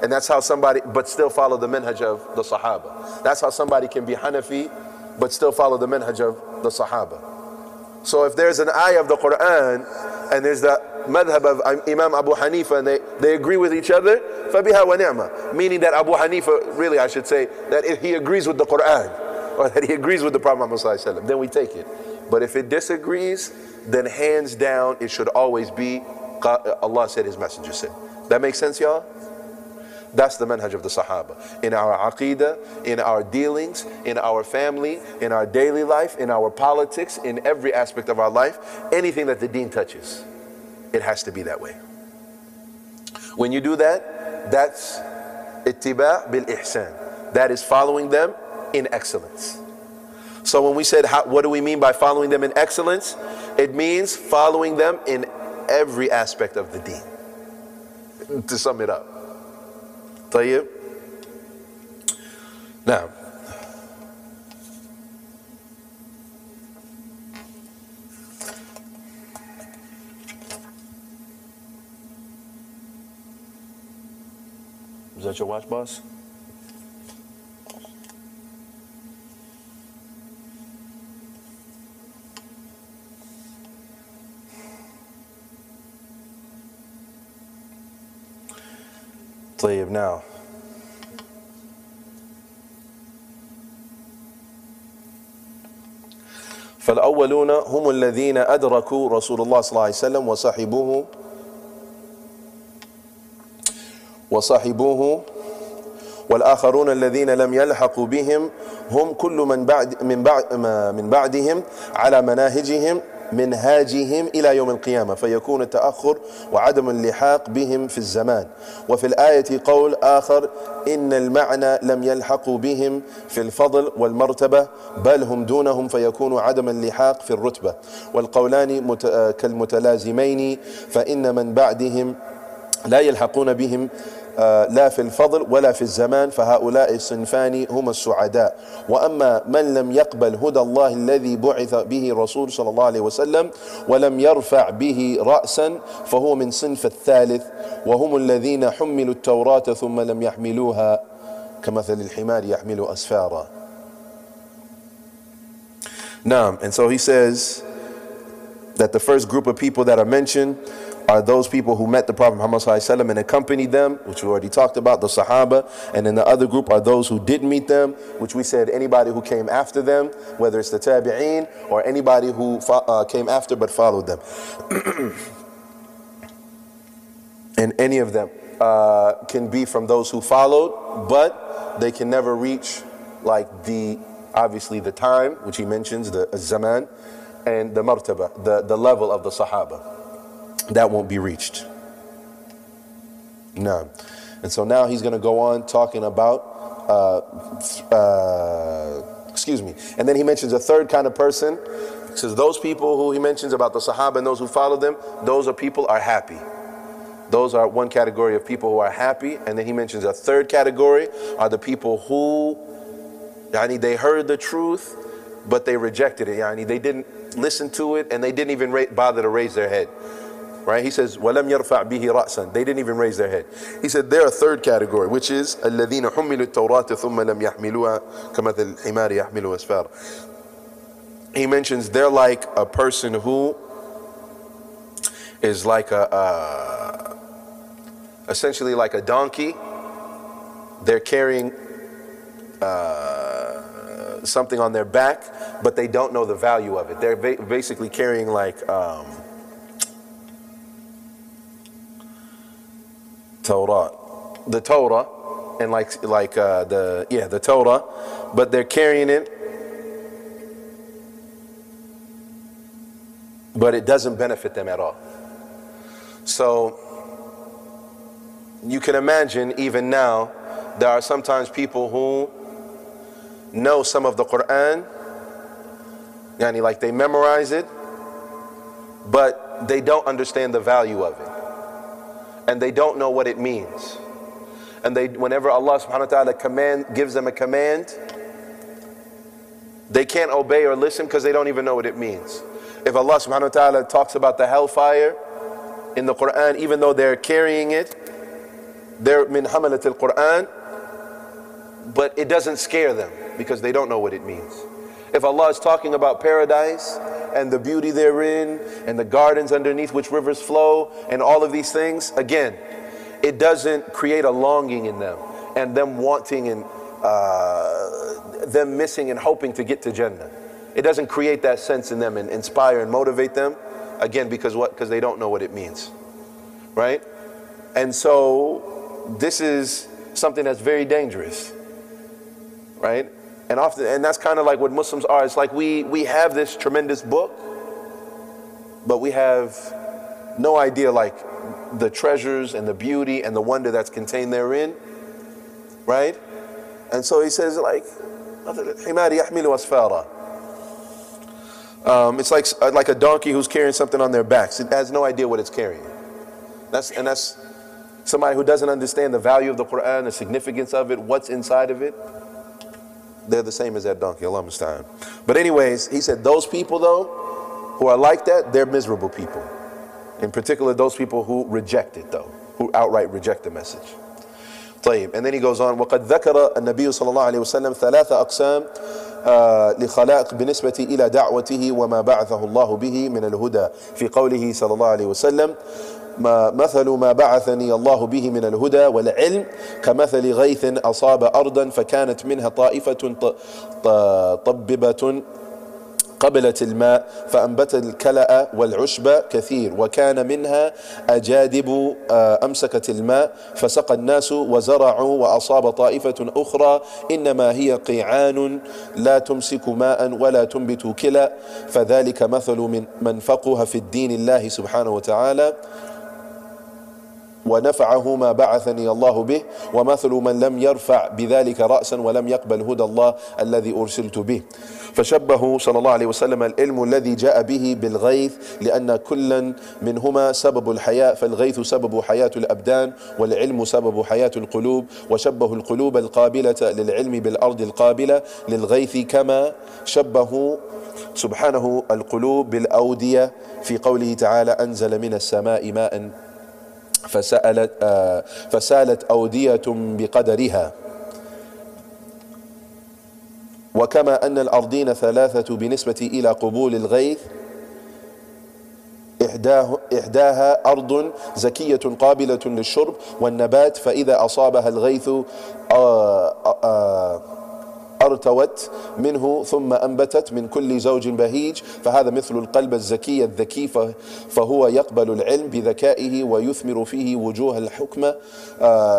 S1: And that's how somebody, but still follow the manhaj of the Sahaba. That's how somebody can be Hanafi, but still follow the manhaj of the Sahaba. So if there's an ayah of the Quran, and there's the madhab of Imam Abu Hanifa, and they agree with each other, فَبِهَا وَنِعْمَةً. Meaning that Abu Hanifa, really I should say, that if he agrees with the Quran, or that he agrees with the Prophet Muhammad sallallahu alaihi wasallam, then we take it. But if it disagrees, then hands down, it should always be Allah said, His Messenger said. That makes sense, y'all? That's the manhaj of the Sahaba. In our aqeedah, in our dealings, in our family, in our daily life, in our politics, in every aspect of our life, anything that the deen touches, it has to be that way. When you do that, that's ittiba' bil ihsan. That is following them in excellence. So when we said, what do we mean by following them in excellence? It means following them in every aspect of the deen. To sum it up. طيب. Now, is that your watch, boss? طيب, now فالأولون هم الذين أدركوا رسول الله صلى الله عليه وسلم وصحبوه والآخرون الذين لم يلحقوا بهم هم كل من بعدهم على منهاجهم إلى يوم القيامة، فيكون التأخر وعدم اللحاق بهم في الزمان. وفي الآية قول آخر إن المعنى لم يلحقوا بهم في الفضل والمرتبة بل هم دونهم، فيكون عدم اللحاق في الرتبة. والقولان كالمتلازمين، فإن من بعدهم لا يلحقون بهم لا في الفضل ولا في الزمان، فهؤلاء الصنفان هم السعداء. وأما من لم يقبل هدى الله الذي بعث به رسول صلى الله عليه وسلم ولم يرفع به رأسا فهو من صنف الثالث، وهم الذين حملوا التوراة ثم لم يحملوها كمثل الحمار يحمل أسفارا. Now, and so he says that the first group of people that are mentioned are those people who met the Prophet Muhammad ﷺ and accompanied them, which we already talked about, the Sahaba. And then the other group are those who didn't meet them, which we said anybody who came after them, whether it's the Tabi'een or anybody who came after but followed them. And any of them can be from those who followed, but they can never reach like obviously the time, which he mentions, the zaman, and the martaba, the level of the Sahaba. That won't be reached. No. And so now he's going to go on talking about, and then he mentions a third kind of person. He says those people who he mentions about the Sahaba and those who follow them, those are people are happy. Those are one category of people who are happy. And then he mentions a third category are the people who, they heard the truth, but they rejected it. They didn't listen to it, and they didn't even bother to raise their head. Right? He says, وَلَمْ يَرْفَعْ بِهِ رَأْسًا. They didn't even raise their head. He said they're a third category, which is الَّذِينَ حُمِّلُوا التَّوْرَاةَ ثُمَّ لَمْ يَحْمِلُوهَا كَمَثَلِ الْحِمَارِ يَحْمِلُ أَسْفَارًا. He mentions they're like a person who is like essentially like a donkey. They're carrying something on their back, but they don't know the value of it. They're basically carrying like the Torah, and the Torah, but they're carrying it, but it doesn't benefit them at all. So you can imagine even now there are sometimes people who know some of the Quran, yani like they memorize it, but they don't understand the value of it, and they don't know what it means. And whenever Allah subhanahu wa ta'ala gives them a command, they can't obey or listen because they don't even know what it means. If Allah subhanahu wa ta'ala talks about the hellfire in the Quran, even though they're carrying it, they're min hamalat al-Quran, but it doesn't scare them because they don't know what it means. If Allah is talking about paradise and the beauty therein and the gardens underneath which rivers flow and all of these things, again, it doesn't create a longing in them and them wanting and them missing and hoping to get to Jannah. It doesn't create that sense in them and inspire and motivate them, again, because what? Because they don't know what it means, right? And so this is something that's very dangerous, right? And often, and that's kind of like what Muslims are. It's like we have this tremendous book, but we have no idea like the treasures and the beauty and the wonder that's contained therein, right? And so he says like, it's like a donkey who's carrying something on their backs. It has no idea what it's carrying. That's somebody who doesn't understand the value of the Quran, the significance of it, what's inside of it. They're the same as that donkey, Allah musta'an. But anyways, he said those people though, who are like that, they're miserable people. In particular, those people who reject it though, who outright reject the message. طيب. And then he goes on, وقد ذكر النبي صلى الله عليه وسلم ثلاث أقسام لخلائق بالنسبة إلى دعوته وما بعثه الله به من الهدى في قوله صلى الله عليه وسلم مثل ما بعثني الله به من الهدى والعلم كمثل غيث أصاب أرضا فكانت منها طائفة طببة قبلت الماء فأنبت الكلأ والعشب كثير وكان منها أجادب أمسكت الماء فسقى الناس وزرعوا وأصاب طائفة أخرى إنما هي قيعان لا تمسك ماء ولا تنبت كلأ فذلك مثل من فقه في الدين الله سبحانه وتعالى ونفعه ما بعثني الله به ومثل من لم يرفع بذلك رأسا ولم يقبل هدى الله الذي أرسلت به فشبه صلى الله عليه وسلم العلم الذي جاء به بالغيث لأن كلا منهما سبب الحياة فالغيث سبب حياة الأبدان والعلم سبب حياة القلوب وشبه القلوب القابلة للعلم بالأرض القابلة للغيث كما شبه سبحانه القلوب بالأودية في قوله تعالى أنزل من السماء ماء فسالت أودية بقدرها وكما أن الأرضين ثلاثة بالنسبة إلى قبول الغيث إحداها أرض زكية قابلة للشرب والنبات فإذا أصابها الغيث ارتوت منه ثم أنبتت من كل زوج بهيج فهذا مثل القلب الزكي الذكي فهو يقبل العلم بذكائه ويثمر فيه وجوه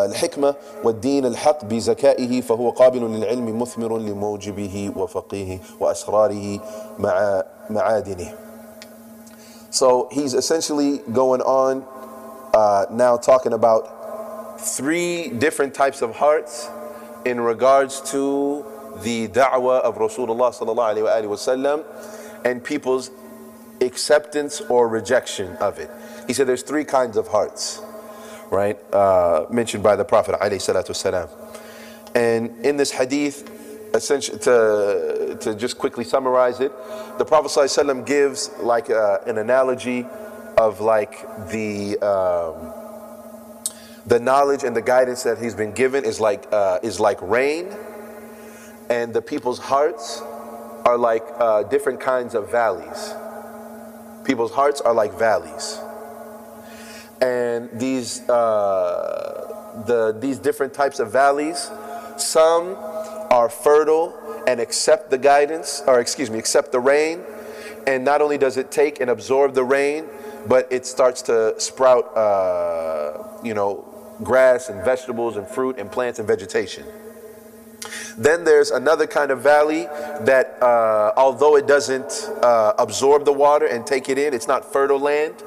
S1: الحكمة والدين الحق بذكائه فهو قابل للعلم مثمر لموجبه وفقيه وأسراره مع معادنه. So he's essentially going on now talking about three different types of hearts in regards to the da'wah of Rasulullah sallallahu alayhi wa sallam and people's acceptance or rejection of it. He said there's three kinds of hearts, right? Mentioned by the Prophet alayhi salatu wasalam. And in this hadith, essentially, to just quickly summarize it, the Prophet sallallahu alayhi wa sallam gives like an analogy of like the knowledge and the guidance that he's been given is like rain, and the people's hearts are like different kinds of valleys. People's hearts are like valleys, and these different types of valleys, some are fertile and accept the guidance, or accept the rain, and not only does it take and absorb the rain, but it starts to sprout, grass and vegetables and fruit and plants and vegetation. Then there's another kind of valley that although it doesn't absorb the water and take it in, it's not fertile land,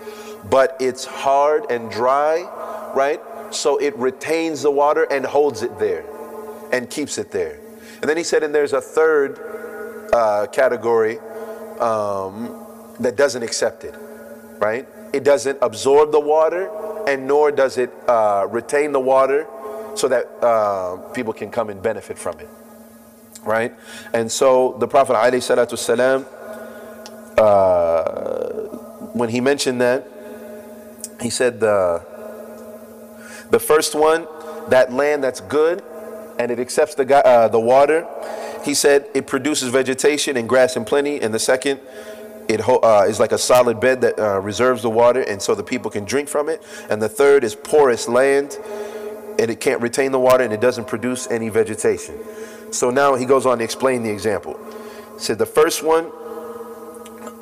S1: but it's hard and dry, right? So it retains the water and holds it there and keeps it there. And then he said, and there's a third category that doesn't accept it, right? It doesn't absorb the water, and nor does it retain the water so that people can come and benefit from it, right? And so the Prophet ﷺ, when he mentioned that, he said the first one, that land that's good and it accepts the water, he said it produces vegetation and grass in plenty. And the second, it is like a solid bed that reserves the water, and so the people can drink from it. And the third is porous land, and it can't retain the water, and it doesn't produce any vegetation. So now he goes on to explain the example. He said the first one,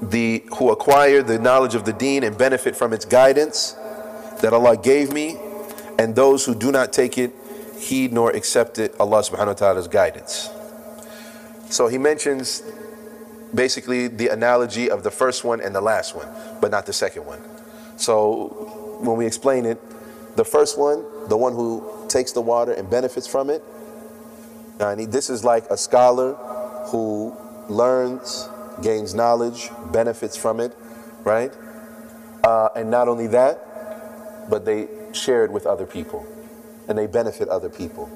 S1: who acquire the knowledge of the deen and benefit from its guidance that Allah gave me, and those who do not take it, heed nor accept it, Allah subhanahu wa ta'ala's guidance. So he mentions basically the analogy of the first one and the last one, but not the second one. So when we explain it, the first one, the one who takes the water and benefits from it, this is like a scholar who learns, gains knowledge, benefits from it, right? And not only that, but they share it with other people, and they benefit other people,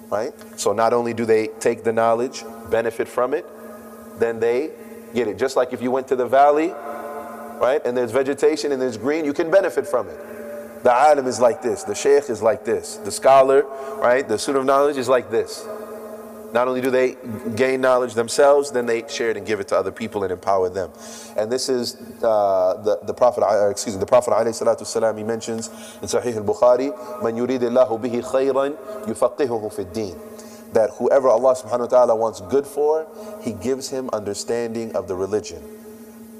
S1: right? So not only do they take the knowledge, benefit from it, then they get it. Just like if you went to the valley, right, and there's vegetation and there's green, you can benefit from it. The alim is like this, the sheikh is like this, the scholar, right, the student of knowledge is like this. Not only do they gain knowledge themselves, then they share it and give it to other people and empower them. And this is the Prophet, the Prophet ﷺ, he mentions in Sahih al-Bukhari, "Man yuridillahu bihi khayran yufaqihuhu fi ad-din." That whoever Allah subhanahu wa ta'ala wants good for, he gives him understanding of the religion.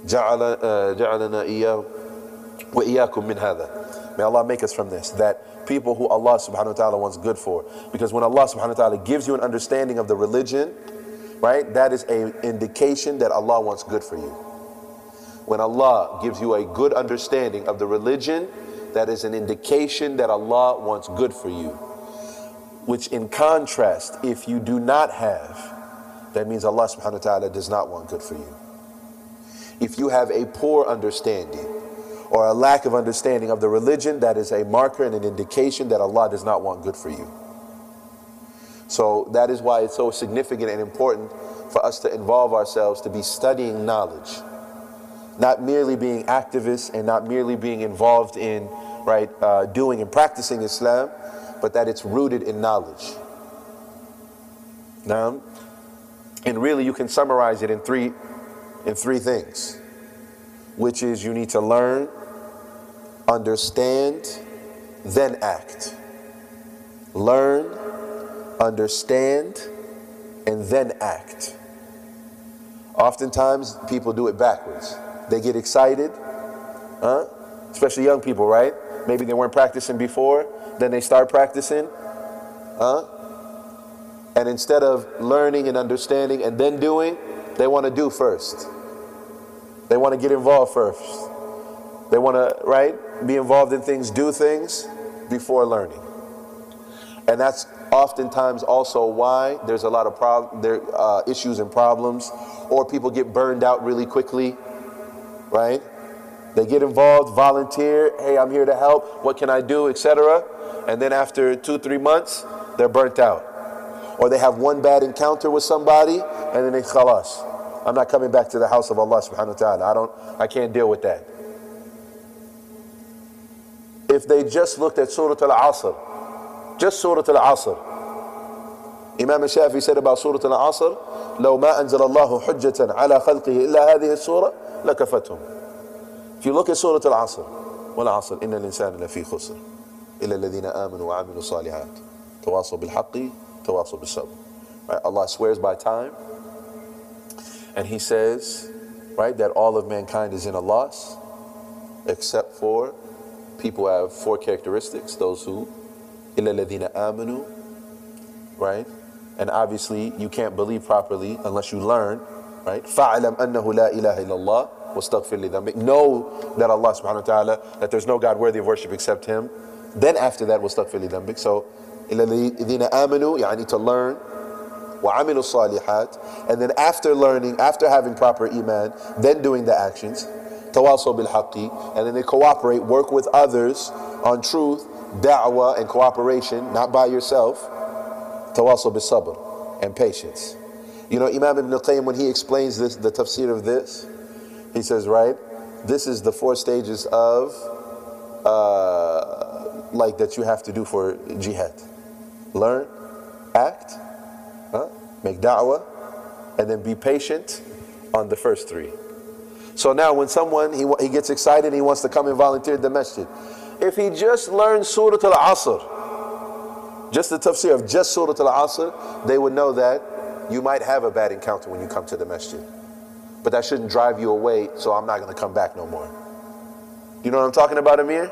S1: جعلنا إياه وإياكم من هذا. May Allah make us from this, that people who Allah subhanahu wa ta'ala wants good for. Because when Allah subhanahu wa ta'ala gives you an understanding of the religion, right, that is an indication that Allah wants good for you. When Allah gives you a good understanding of the religion, that is an indication that Allah wants good for you. Which in contrast, if you do not have, that means Allah subhanahu wa ta'ala does not want good for you. If you have a poor understanding or a lack of understanding of the religion, that is a marker and an indication that Allah does not want good for you. So that is why it's so significant and important for us to involve ourselves to be studying knowledge. Not merely being activists and not merely being involved in, right, doing and practicing Islam, but that it's rooted in knowledge. Now, and really you can summarize it in three things, which is you need to learn, understand, then act. Learn, understand, and then act. Oftentimes people do it backwards. They get excited, especially young people, right? Maybe they weren't practicing before, then they start practicing, and instead of learning and understanding and then doing, they want to do first. They want to get involved first. They want to, right, be involved in things, do things before learning. And that's oftentimes also why there's a lot of issues and problems, or people get burned out really quickly, right? They get involved, volunteer, hey, I'm here to help, what can I do, etc. And then after 2-3 months, they're burnt out. Or they have one bad encounter with somebody, and then they khalas. I'm not coming back to the house of Allah subhanahu wa ta'ala. I can't deal with that. If they just looked at Surah Al-Asr, just Surah Al-Asr. Imam al-Shafi said about Surah Al-Asr, لو ما أنزل الله حجة على خلقه إلا هذه السورة لكفتهم. If you look at Surah Al-Asr, وَالْعَصْرِ إِنَّ الْإِنسَانَ لَفِي خُسْرٍ إِلَّا الَّذِينَ آمَنُوا وَعَمِلُوا الصَّالِحَاتِ تَوَاصَوْا بِالْحَقِّ تَوَاصَوْا بِالصَّبْرِ. Right? Allah swears by time, and He says, right, that all of mankind is in a loss, except for people who have 4 characteristics. Those who, إِلَّا الَّذِينَ آمَنُوا, right? And obviously you can't believe properly unless you learn, right? فَعْلَمْ أَنَّهُ لَا إِلَهَ إِلَّا اللَّهِ وَاسْتَغْفِرْ لِذَنبِكَ. Know that Allah subhanahu wa ta'ala, that there's no God worthy of worship except Him. Then after that, وَاسْتَغْفِرْ لِذَنبِكَ. So إِلَّا الَّذِينَ آمَنُوا, يعني to learn, وَعَمِلُوا الصَّالِحَاتِ, and then after learning, after having proper iman, then doing the actions, تَوَاصَوْا بِالْحَقِّ, and then they cooperate, work with others on truth, da'wah and cooperation, not by yourself, تَوَاصَوْا بِالصَّبْرِ, and patience. You know, Imam Ibn Qayyim, when he explains this, the tafsir of this, he says, right, this is the 4 stages of like that you have to do for jihad. Learn, act, make da'wah, and then be patient on the first 3. So now when someone, he gets excited and he wants to come and volunteer at the masjid, if he just learns Surah Al-Asr, just the tafsir of just Surah Al-Asr, they would know that you might have a bad encounter when you come to the masjid. But that shouldn't drive you away, so I'm not going to come back no more. You know what I'm talking about, Amir?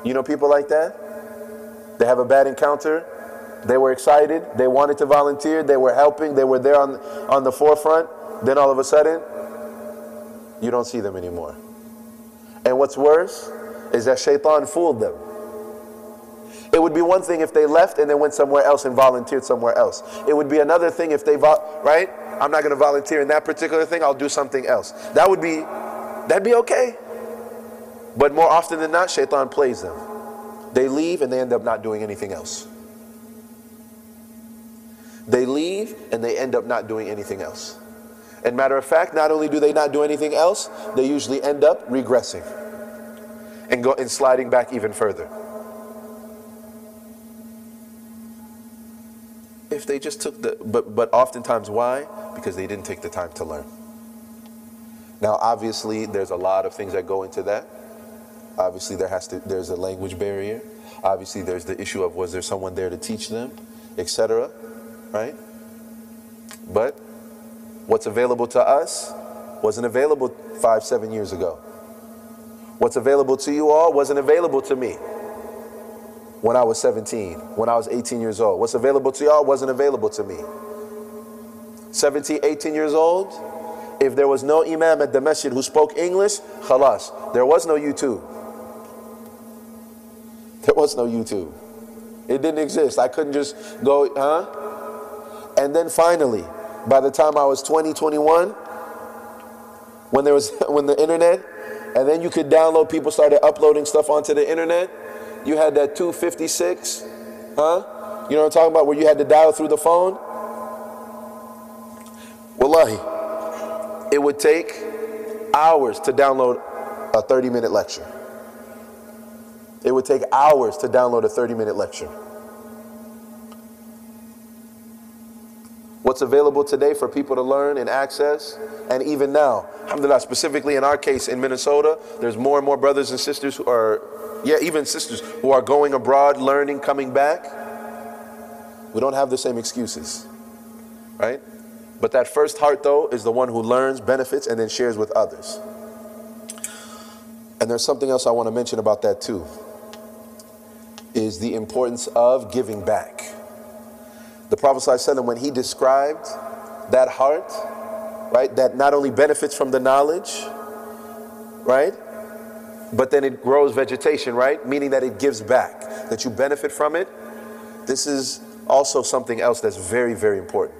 S1: You know people like that? They have a bad encounter, they were excited, they wanted to volunteer, they were helping, they were there on the forefront, then all of a sudden, you don't see them anymore. And what's worse is that shaitan fooled them. It would be one thing if they left and then went somewhere else and volunteered somewhere else. It would be another thing if they, right? I'm not going to volunteer in that particular thing, I'll do something else. That'd be okay. But more often than not, shaitan plays them. They leave and they end up not doing anything else. They leave and they end up not doing anything else. And matter of fact, not only do they not do anything else, they usually end up regressing and sliding back even further. If they just took but oftentimes why? Because they didn't take the time to learn. Now obviously there's a lot of things that go into that. Obviously there's a language barrier. Obviously there's the issue of was there someone there to teach them, etc. Right? But what's available to us wasn't available 5-7 years ago. What's available to you all wasn't available to me when I was 17, when I was 18 years old. What's available to y'all wasn't available to me. 17, 18 years old, if there was no imam at the masjid who spoke English, khalas, there was no YouTube. There was no YouTube. It didn't exist. I couldn't just go, And then finally, by the time I was 20, 21, when the internet, and then you could download, people started uploading stuff onto the internet, you had that 256, You know what I'm talking about, where you had to dial through the phone? Wallahi, it would take hours to download a 30-minute lecture. It would take hours to download a 30-minute lecture. What's available today for people to learn and access, and even now, alhamdulillah, specifically in our case in Minnesota, there's more and more brothers and sisters who are, even sisters who are going abroad, learning, coming back. We don't have the same excuses, right? But that first heart, though, is the one who learns, benefits, and then shares with others. And there's something else I want to mention about that too, is the importance of giving back. The Prophet ﷺ, when he described that heart, right, that not only benefits from the knowledge, right, but then it grows vegetation, right, meaning that it gives back, that you benefit from it. This is also something else that's very, very important.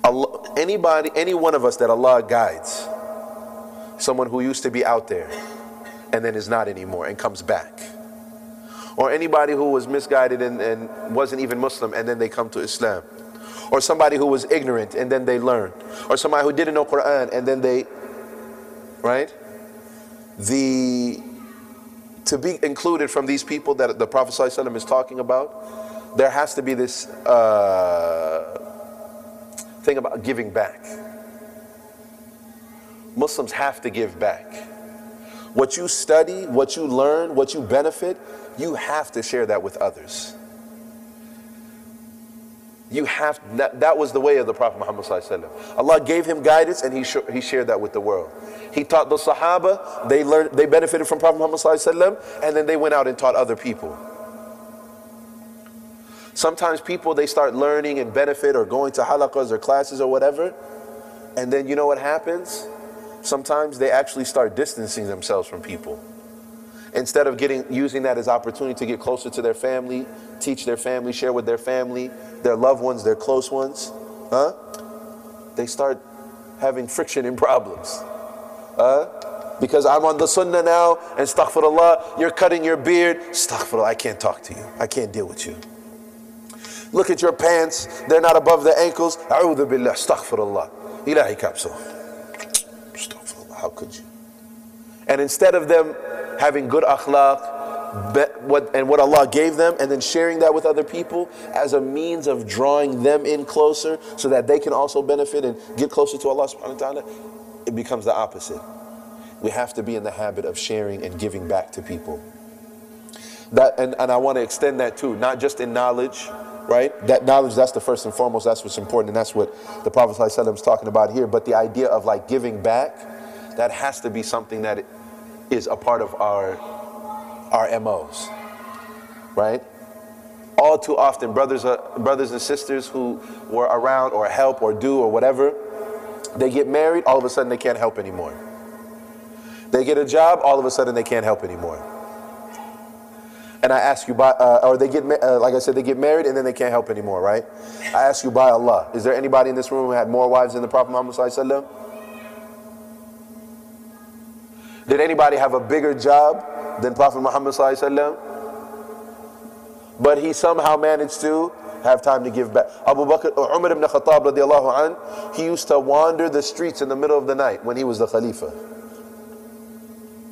S1: Allah, any one of us that Allah guides, someone who used to be out there and then is not anymore and comes back, or anybody who was misguided and wasn't even Muslim and then they come to Islam, or somebody who was ignorant and then they learned, or somebody who didn't know Quran and then they, right? To be included from these people that the Prophet ﷺ is talking about, there has to be this thing about giving back. Muslims have to give back. What you study, what you learn, what you benefit, you have to share that with others. You have, that was the way of the Prophet Muhammad ﷺ. Allah gave him guidance and he shared that with the world. He taught the Sahaba, they benefited from Prophet Muhammad ﷺ, and then they went out and taught other people. Sometimes people, they start learning and benefit or going to halaqas or classes or whatever, and then you know what happens? Sometimes they actually start distancing themselves from people. Instead of using that as opportunity to get closer to their family, teach their family, share with their family, their loved ones, their close ones, they start having friction and problems. Because I'm on the sunnah now, and astaghfirullah, you're cutting your beard, astaghfirullah, I can't talk to you, I can't deal with you. Look at your pants, they're not above the ankles, a'udhu billah, astaghfirullah, ilahi kapso, astaghfirullah, how could you? And instead of them having good akhlaq, what Allah gave them, and then sharing that with other people as a means of drawing them in closer so that they can also benefit and get closer to Allah subhanahu wa ta'ala, it becomes the opposite. We have to be in the habit of sharing and giving back to people. And I want to extend that too, not just in knowledge, right? That knowledge, that's the first and foremost, that's what's important, and that's what the Prophet ﷺ is talking about here. But the idea of like giving back, that has to be something that is a part of our MOs, right? All too often, brothers and sisters who were around or help or do or whatever, they get married, all of a sudden they can't help anymore. They get a job, all of a sudden they can't help anymore. And I ask you, or they get, like I said, they get married and then they can't help anymore, right? I ask you by Allah, is there anybody in this room who had more wives than the Prophet Muhammad ﷺ? Did anybody have a bigger job than Prophet Muhammad ﷺ? But he somehow managed to have time to give back. Abu Bakr, or Umar ibn Khattab radiallahu anh, he used to wander the streets in the middle of the night when he was the Khalifa.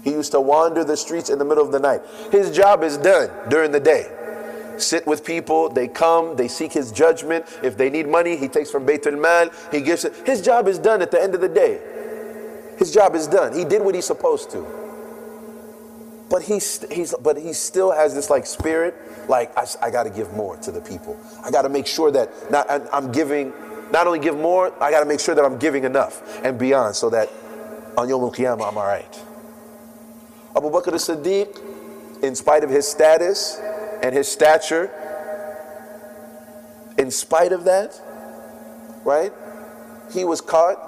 S1: He used to wander the streets in the middle of the night. His job is done during the day. Sit with people, they come, they seek his judgment. If they need money, he takes from Baytul Mal, he gives it. His job is done at the end of the day. His job is done. He did what he's supposed to. But he still has this like spirit, like I got to give more to the people. I got to make sure that I'm giving, not only give more, I got to make sure that I'm giving enough and beyond, so that on Yawm al-Qiyamah I'm all right. Abu Bakr as-Siddiq, in spite of his status and his stature, in spite of that, right, he was caught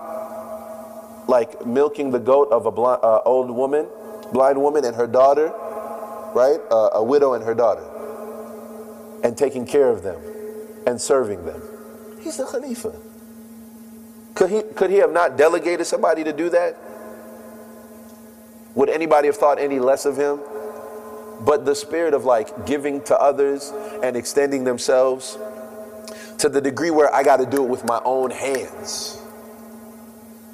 S1: like milking the goat of a old woman, blind woman and her daughter, right, a widow and her daughter, and taking care of them and serving them. He's the Khalifa. Could he have not delegated somebody to do that? Would anybody have thought any less of him? But the spirit of like giving to others and extending themselves to the degree where I got to do it with my own hands.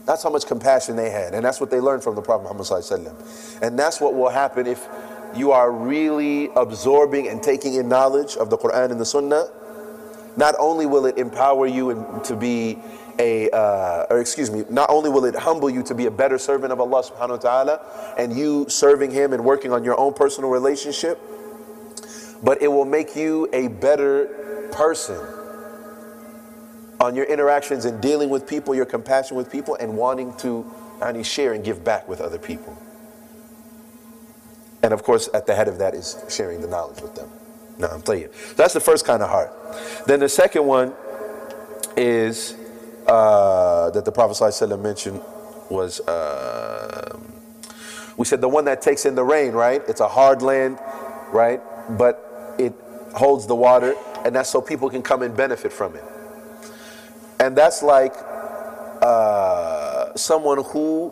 S1: That's how much compassion they had. And that's what they learned from the Prophet Muhammad ﷺ. And that's what will happen if you are really absorbing and taking in knowledge of the Quran and the Sunnah. Not only will it empower you to be not only will it humble you to be a better servant of Allah subhanahu wa ta'ala, and you serving him and working on your own personal relationship, but it will make you a better person on your interactions and dealing with people, your compassion with people, and wanting to share and give back with other people. And of course, at the head of that is sharing the knowledge with them. Na'am, tayyib. That's the first kind of heart. Then the second one is that the Prophet ﷺ mentioned was, we said the one that takes in the rain, right? It's a hard land, right? But it holds the water, and that's so people can come and benefit from it. And that's like someone who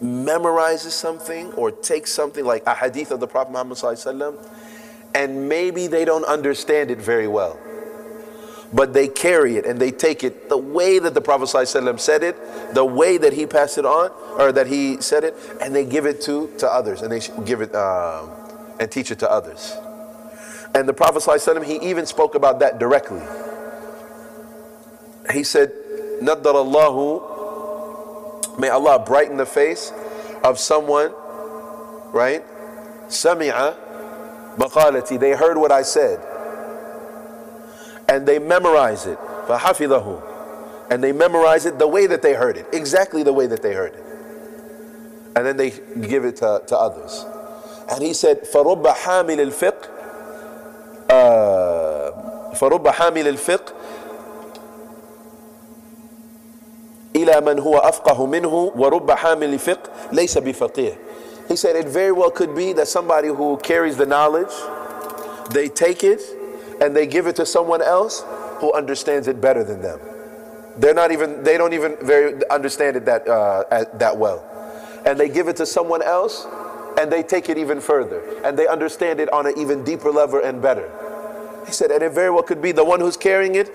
S1: memorizes something or takes something like a hadith of the Prophet Muhammad ﷺ, and maybe they don't understand it very well, but they carry it and they take it the way that the Prophet ﷺ said it, the way that he passed it on, or that he said it, and they give it to others, and they give it and teach it to others. And the Prophet ﷺ, he even spoke about that directly. He said, Naddarallahu, may Allah brighten the face of someone, right? Sami'a maqalati, they heard what I said, and they memorize it. Fahafidhahu, and they memorize it the way that they heard it, exactly the way that they heard it, and then they give it to others. And he said, فَرُبَّ حَامِلِ الْفِقْهِ فَرُبَّ حَامِلِ الْفِقْهِ إلى من هو أفقه منه ورب حامل فقه ليس بفقيه. He said it very well could be that somebody who carries the knowledge, they take it and they give it to someone else who understands it better than them. They don't even understand it that well. And they give it to someone else and they take it even further. And they understand it on an even deeper level and better. He said, and it very well could be the one who's carrying it,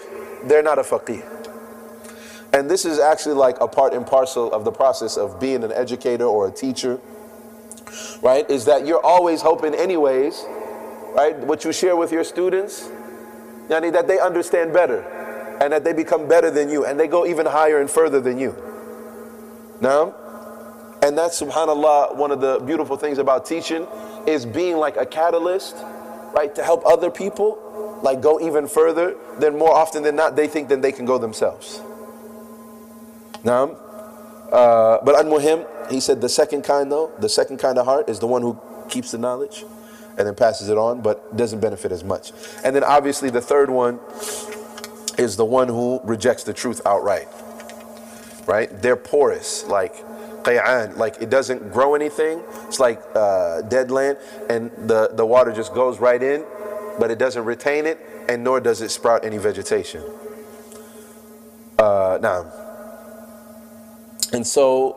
S1: they're not a faqih. And this is actually like a part and parcel of the process of being an educator or a teacher, right? Is that you're always hoping anyways, right? What you share with your students, yani that they understand better and that they become better than you and they go even higher and further than you. Now, and that's, subhanAllah, one of the beautiful things about teaching is being like a catalyst, right? To help other people, like go even further, then more often than not, they think then they can go themselves. Now, but al-muhim, he said the second kind though, the second kind of heart is the one who keeps the knowledge and then passes it on, but doesn't benefit as much. And then obviously the third one is the one who rejects the truth outright, right? They're porous, like qay'an, like it doesn't grow anything. It's like dead land, and the water just goes right in, but it doesn't retain it, and nor does it sprout any vegetation. Now, and so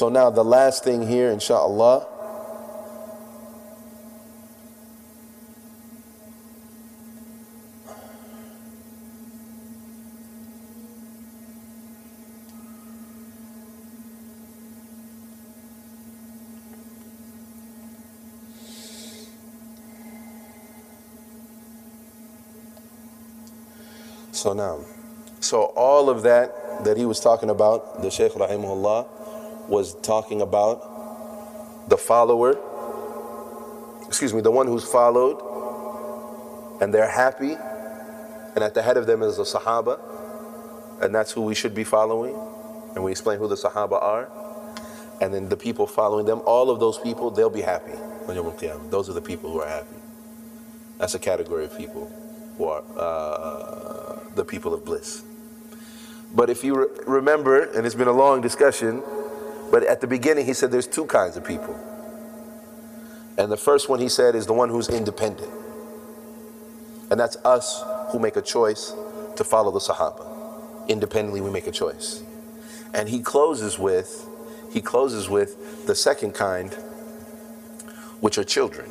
S1: now the last thing here, inshallah, so all of that he was talking about, the Shaykh rahimahullah was talking about the follower, the one who's followed, and they're happy, and at the head of them is the Sahaba, and that's who we should be following, and we explain who the Sahaba are, and then the people following them, all of those people, they'll be happy on Yawm al-Qiyamah. Those are the people who are happy. That's a category of people who are the people of bliss. But if you remember, and it's been a long discussion, but at the beginning he said there's two kinds of people. And the first one he said is the one who's independent. And that's us who make a choice to follow the Sahaba. Independently we make a choice. And he closes with the second kind, which are children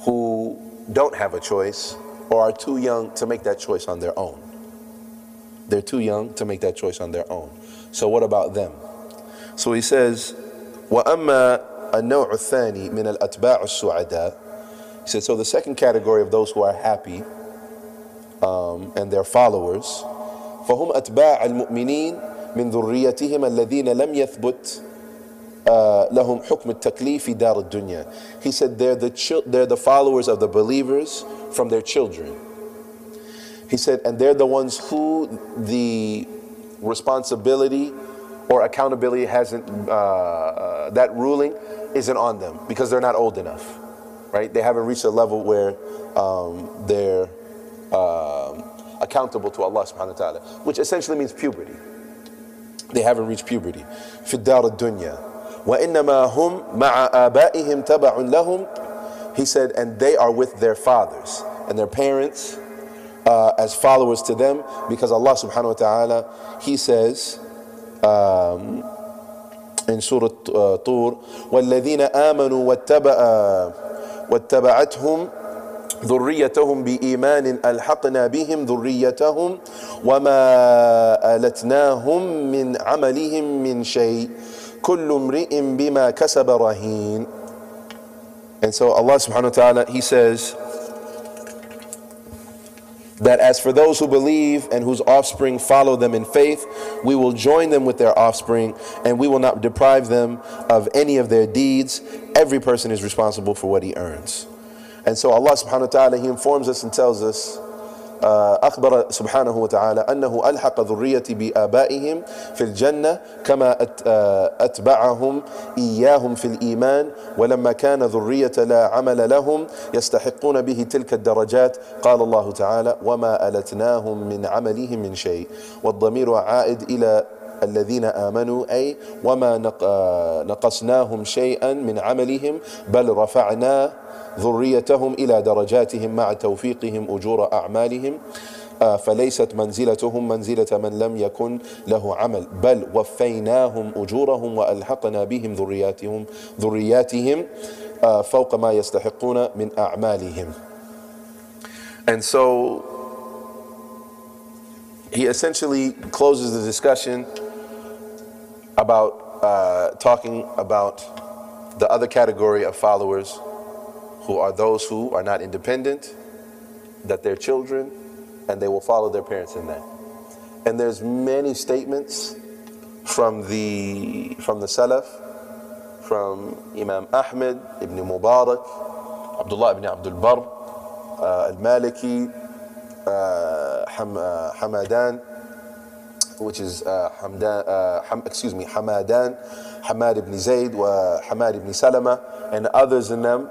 S1: who don't have a choice or are too young to make that choice on their own. They're too young to make that choice on their own. So what about them? So he says, وَأَمَّا النَّوْعُ الثَّانِي مِنَ الْأَتْبَاعُ السُّعَدَاءِ. He said, so the second category of those who are happy and their followers, فَهُمْ أَتْبَاعَ الْمُؤْمِنِينَ مِنْ ذُرِّيَّتِهِمَ الَّذِينَ لَمْ يَثْبُتْ لهم حكم التكليف في دار الدنيا. He said they're the followers of the believers from their children. He said, and they're the ones who the responsibility or accountability hasn't, that ruling isn't on them because they're not old enough, right? They haven't reached a level where they're accountable to Allah subhanahu wa ta'ala, which essentially means puberty. They haven't reached puberty. في الدار الدنيا وإنما هم مع آبائهم تبع لهم. He said, and they are with their fathers and their parents as followers to them, because Allah subhanahu wa ta'ala, He says in Surah Tur, وَالَّذِينَ آمَنُوا وَاتَّبَعَتْهُمْ ذريتهم بإيمان ألحقنا بهم ذريتهم وما ألتناهم من عملهم من شيء كل امرئ بما كسب رهين. And so Allah subhanahu wa ta'ala, He says that as for those who believe and whose offspring follow them in faith, we will join them with their offspring and we will not deprive them of any of their deeds. Every person is responsible for what he earns. And so Allah subhanahu wa ta'ala, He informs us and tells us أخبر سبحانه وتعالى أنه ألحق ذريتي بآبائهم في الجنة كما أتبعهم إياهم في الإيمان، ولما كان ذرية لا عمل لهم يستحقون به تلك الدرجات قال الله تعالى وما ألتناهم من عملهم من شيء. والضمير عائد إلى الذين آمنوا، أي وما نقصناهم شيئا من عملهم بل رفعنا ذريتهم إلى درجاتهم مع توفيقهم أجور أعمالهم، فليست منزلتهم منزلة من لم يكن له عمل، بل وفيناهم أجورهم وألحقنا بهم ذرياتهم فوق ما يستحقون من أعمالهم. And so he essentially closes the discussion about talking about the other category of followers, who are those who are not independent, that they're children, and they will follow their parents in that. And there's many statements from the Salaf, from Imam Ahmed ibn Mubarak, Abdullah ibn Abdul Barr, al-Maliki, Hamadan, which is Hamadan, Hamad ibn Zayd, Hamad ibn Salama, and others in them.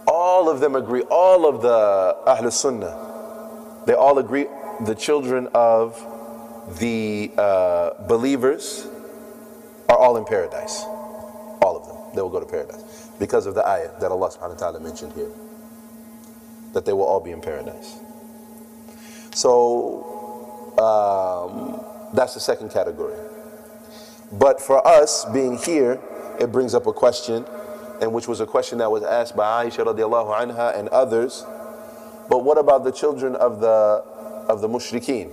S1: All of them agree, all of the Ahl Sunnah, they all agree the children of the believers are all in paradise. All of them, they will go to paradise because of the ayah that Allah subhanahu wa ta'ala mentioned here, that they will all be in paradise. So that's the second category. But for us being here, it brings up a question, and which was a question that was asked by Aisha radiallahu anha and others. But what about the children of the mushrikeen?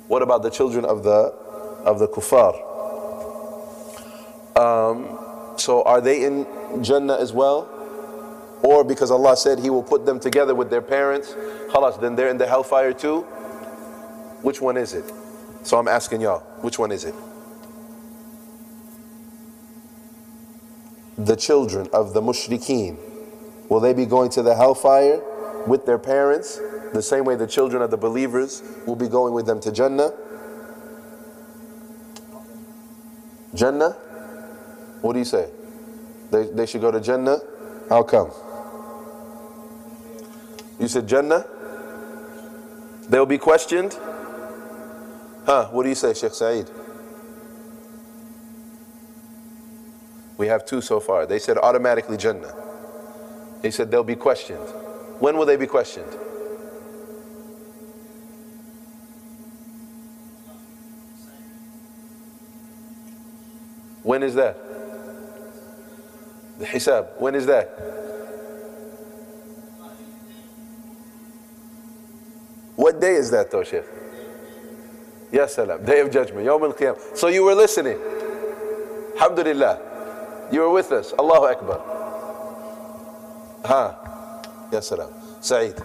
S1: What about the children of the kuffar? So are they in Jannah as well? Or because Allah said He will put them together with their parents, khalas, then they're in the hellfire too? Which one is it? So I'm asking y'all, which one is it? The children of the mushrikeen, will they be going to the hellfire with their parents the same way the children of the believers will be going with them to Jannah? Jannah? What do you say? They should go to Jannah? How come? You said Jannah? They'll be questioned? What do you say, Sheikh Saeed? We have two so far. They said automatically Jannah. They said they'll be questioned. When will they be questioned? When is that? The Hisab. When is that? What day is that though, Sheikh? Yes, salam. Day of Judgment. Yawm al-Qiyamah. So you were listening. Alhamdulillah. You were with us. Allahu Akbar. Yes, salam. Saeed.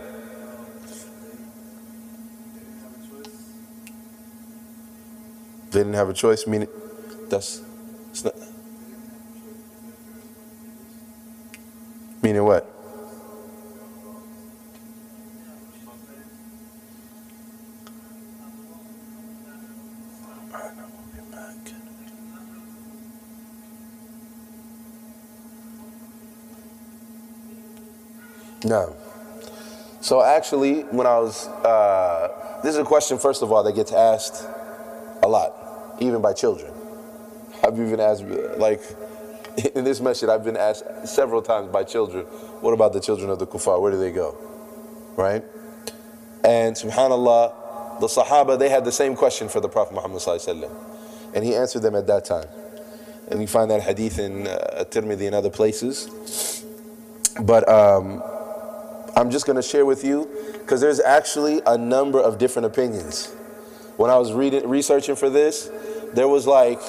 S1: They didn't have a choice, meaning it's not, meaning what? No. So actually, when I was, this is a question, first of all, that gets asked a lot, even by children. I've even asked, like, in this message, I've been asked several times by children, what about the children of the kuffar? Where do they go? Right? And subhanAllah, the Sahaba, they had the same question for the Prophet Muhammad sallallahu alaihi wasallam, and he answered them at that time. And you find that hadith in Tirmidhi and other places. But I'm just going to share with you, because there's actually a number of different opinions. When I was researching for this, there was like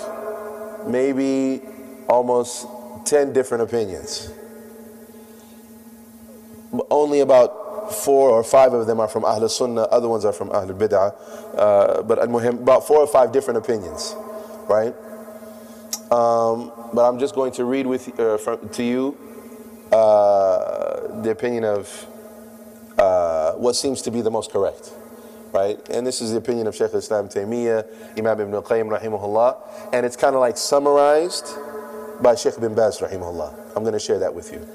S1: maybe almost 10 different opinions. Only about 4 or 5 of them are from Ahl Sunnah, other ones are from Ahl Bid'ah, but about 4 or 5 different opinions, right? But I'm just going to read to you the opinion of what seems to be the most correct, right? And this is the opinion of Shk Islam Taymiyyah, Imam Ibn al-Qayyim rahimahullah, and it's kind of like summarized by Sheikh bin Baz rahimahullah. I'm going to share that with you.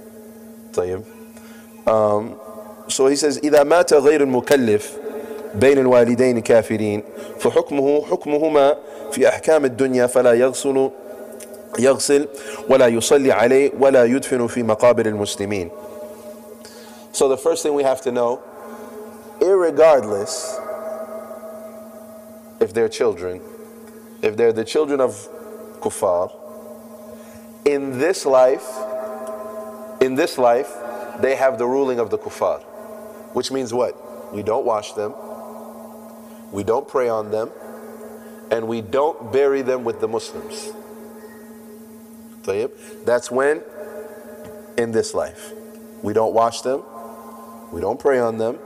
S1: طيب. So he says إذا مات غير المكلف بين الوالدين كافرين فحكمه حكمهما في أحكام الدنيا فلا يغسل ولا يصلي عليه ولا يدفن في مقابر المسلمين. So the first thing we have to know, irregardless if they're children, if they're the children of kuffar, in this life, they have the ruling of the kuffar. Which means what? We don't wash them, we don't pray on them, and we don't bury them with the Muslims. That's when? In this life. We don't wash them, we don't pray on them,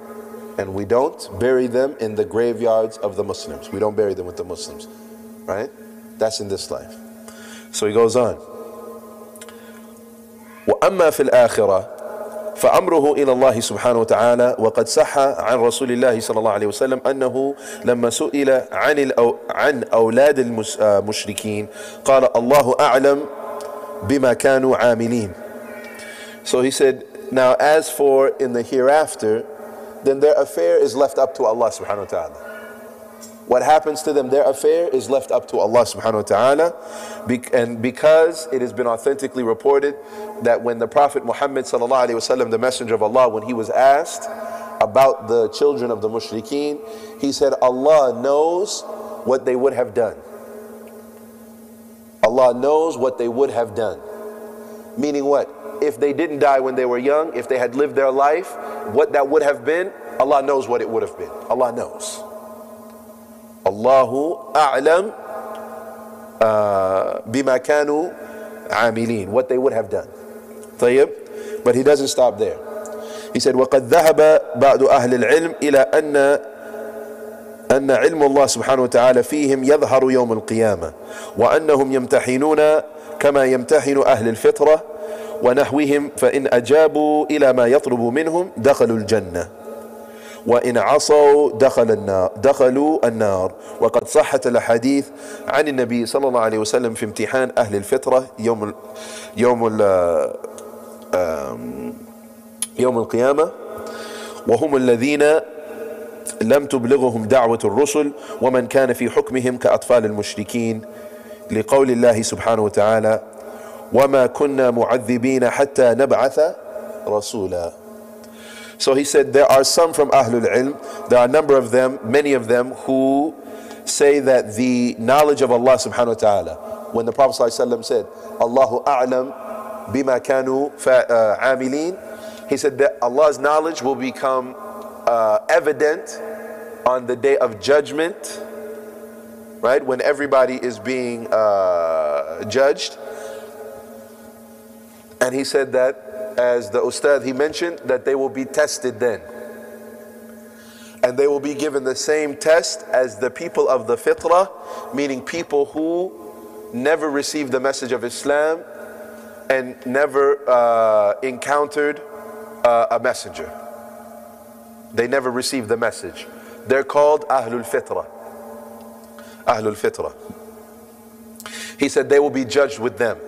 S1: and we don't bury them in the graveyards of the Muslims. We don't bury them with the Muslims. Right? That's in this life. So he goes on. وأما في الآخرة فأمره إلى الله سبحانه وتعالى وقد صح عن رسول الله صلى الله عليه وسلم أنه لما سئل عن أولاد المشركين قال الله أعلم بما كانوا عاملين. So he said, now as for in the hereafter, then their affair is left up to Allah subhanahu wa ta'ala. What happens to them, their affair is left up to Allah subhanahu wa ta'ala. And because it has been authentically reported that when the Prophet Muhammad sallallahu alayhi wasallam, the messenger of Allah, when he was asked about the children of the mushrikeen, he said, Allah knows what they would have done. Allah knows what they would have done. Meaning what? If they didn't die when they were young, if they had lived their life, what that would have been, Allah knows what it would have been. Allah knows. Allahu a'lam bima kanu amilin, what they would have done. طيب. But he doesn't stop there. He said وقد ذهب بعض أهل العلم إلى أن علم الله سبحانه وتعالى فيهم يظهر يوم القيامة وأنهم يمتحنون كما يمتحن أهل الفطرة ونحوهم فإن أجابوا إلى ما يطلب منهم دخلوا الجنة وإن عصوا دخلوا النار وقد صحت الأحاديث عن النبي صلى الله عليه وسلم في امتحان أهل الفطرة يوم القيامة وهم الذين لم تبلغهم دعوة الرسل ومن كان في حكمهم كأطفال المشركين لقول الله سبحانه وتعالى وما كنا معذبين حتى نبعث رسولا. So he said there are some from Ahlul Ilm, there are a number of them, many of them who say that the knowledge of Allah subhanahu wa ta'ala, when the Prophet ﷺ said Allahu a'lam bima kanu amilin, he said that Allah's knowledge will become evident on the day of judgment, right, when everybody is being judged. And he said that, as the Ustad he mentioned, that they will be tested then. And they will be given the same test as the people of the fitrah, meaning people who never received the message of Islam and never encountered a messenger. They never received the message. They're called Ahlul Fitrah. Ahlul Fitrah. He said they will be judged with them.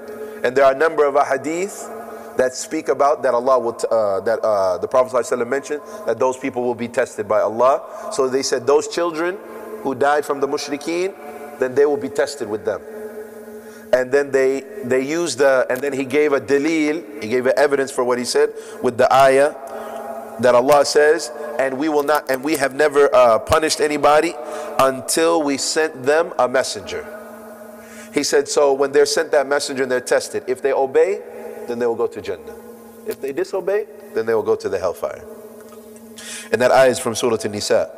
S1: And there are a number of ahadith that speak about that Allah will, the Prophet ﷺ mentioned that those people will be tested by Allah. So they said those children who died from the mushrikeen, then they will be tested with them. And then they used and then he gave a dalil, he gave an evidence for what he said with the ayah that Allah says, and we have never punished anybody until we sent them a messenger. He said, so when they're sent that messenger and they're tested, if they obey, then they will go to Jannah. If they disobey, then they will go to the hellfire. And that ayah is from Surah An-Nisa.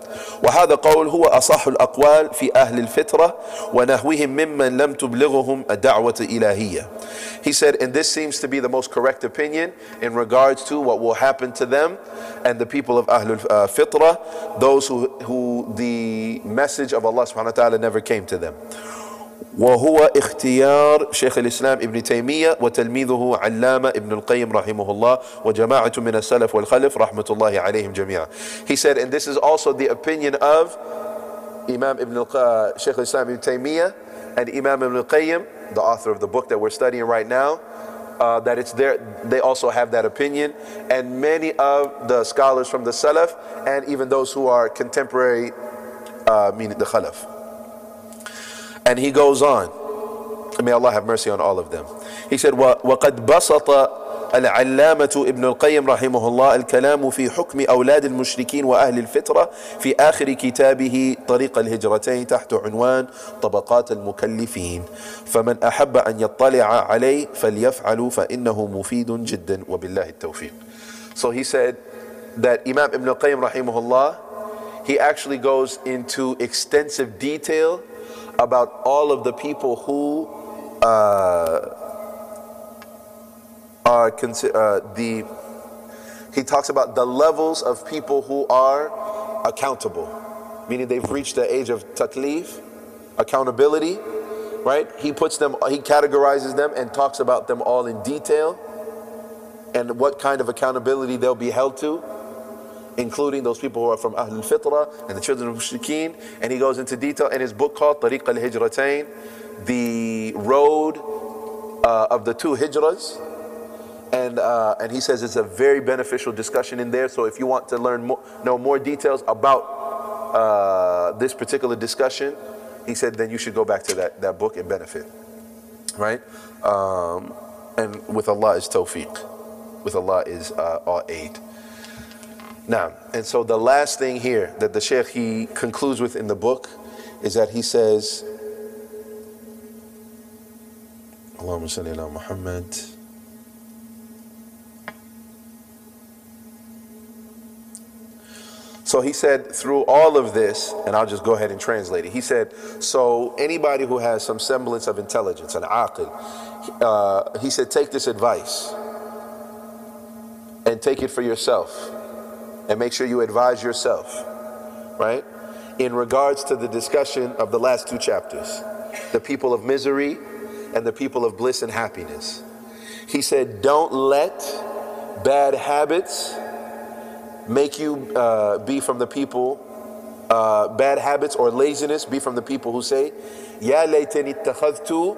S1: وهذا قول هو أصح الأقوال في أهل الفترة ونحوهم ممن لم تبلغهم الدعوة الإلهية. He said, and this seems to be the most correct opinion in regards to what will happen to them and the people of Ahlul Fitrah, those who the message of Allah subhanahu wa ta'ala never came to them. وهو اختيار شيخ الإسلام ابن تيمية وتلميذه علامة ابن القيم رحمه الله وجماعة من السلف والخلف رحمة الله عليهم جميعا. He said, and this is also the opinion of Imam Shaykh al-Islam ibn Taymiyyah and Imam ibn al-Qayyim, the author of the book that we're studying right now, that it's there. They also have that opinion, and many of the scholars from the Salaf, and even those who are contemporary, meaning the Khalaf. And he goes on. May Allah have mercy on all of them. He said, وَقَدْ بَسَطَ العلامة ابن القيم رحمه الله الكلام في حكم أولاد المشركين وأهل الفترة في آخر كتابه طريق الهجرتين تحت عنوان طبقات المكلفين، فمن أحب أن يطلع عليه فليفعل فإنه مفيد جدا وبالله التوفيق. So he said that Imam Ibn al-Qayyim rahimahullah, he actually goes into extensive detail about all of the people who he talks about the levels of people who are accountable, meaning they've reached the age of taklif, accountability, right? He categorizes them and talks about them all in detail and what kind of accountability they'll be held to, including those people who are from Ahl al-Fitra and the children of Mushrikeen. And he goes into detail in his book called Tariq al-Hijratain, the road of the two hijras. And he says it's a very beneficial discussion in there. So if you want to know more details about this particular discussion, he said then you should go back to that book and benefit, right? And with Allah is tawfiq, with Allah is all aid. Now, and so the last thing here that the Shaykh he concludes with in the book is that he says, Allahumma salli ala Muhammad. So he said through all of this, and I'll just go ahead and translate it. He said, so anybody who has some semblance of intelligence, an aqil, he said, take this advice and take it for yourself and make sure you advise yourself, right? In regards to the discussion of the last two chapters, the people of misery and the people of bliss and happiness. He said, don't let bad habits make you be from the people, bad habits or laziness be from the people who say, Ya laytani ittakhadhtu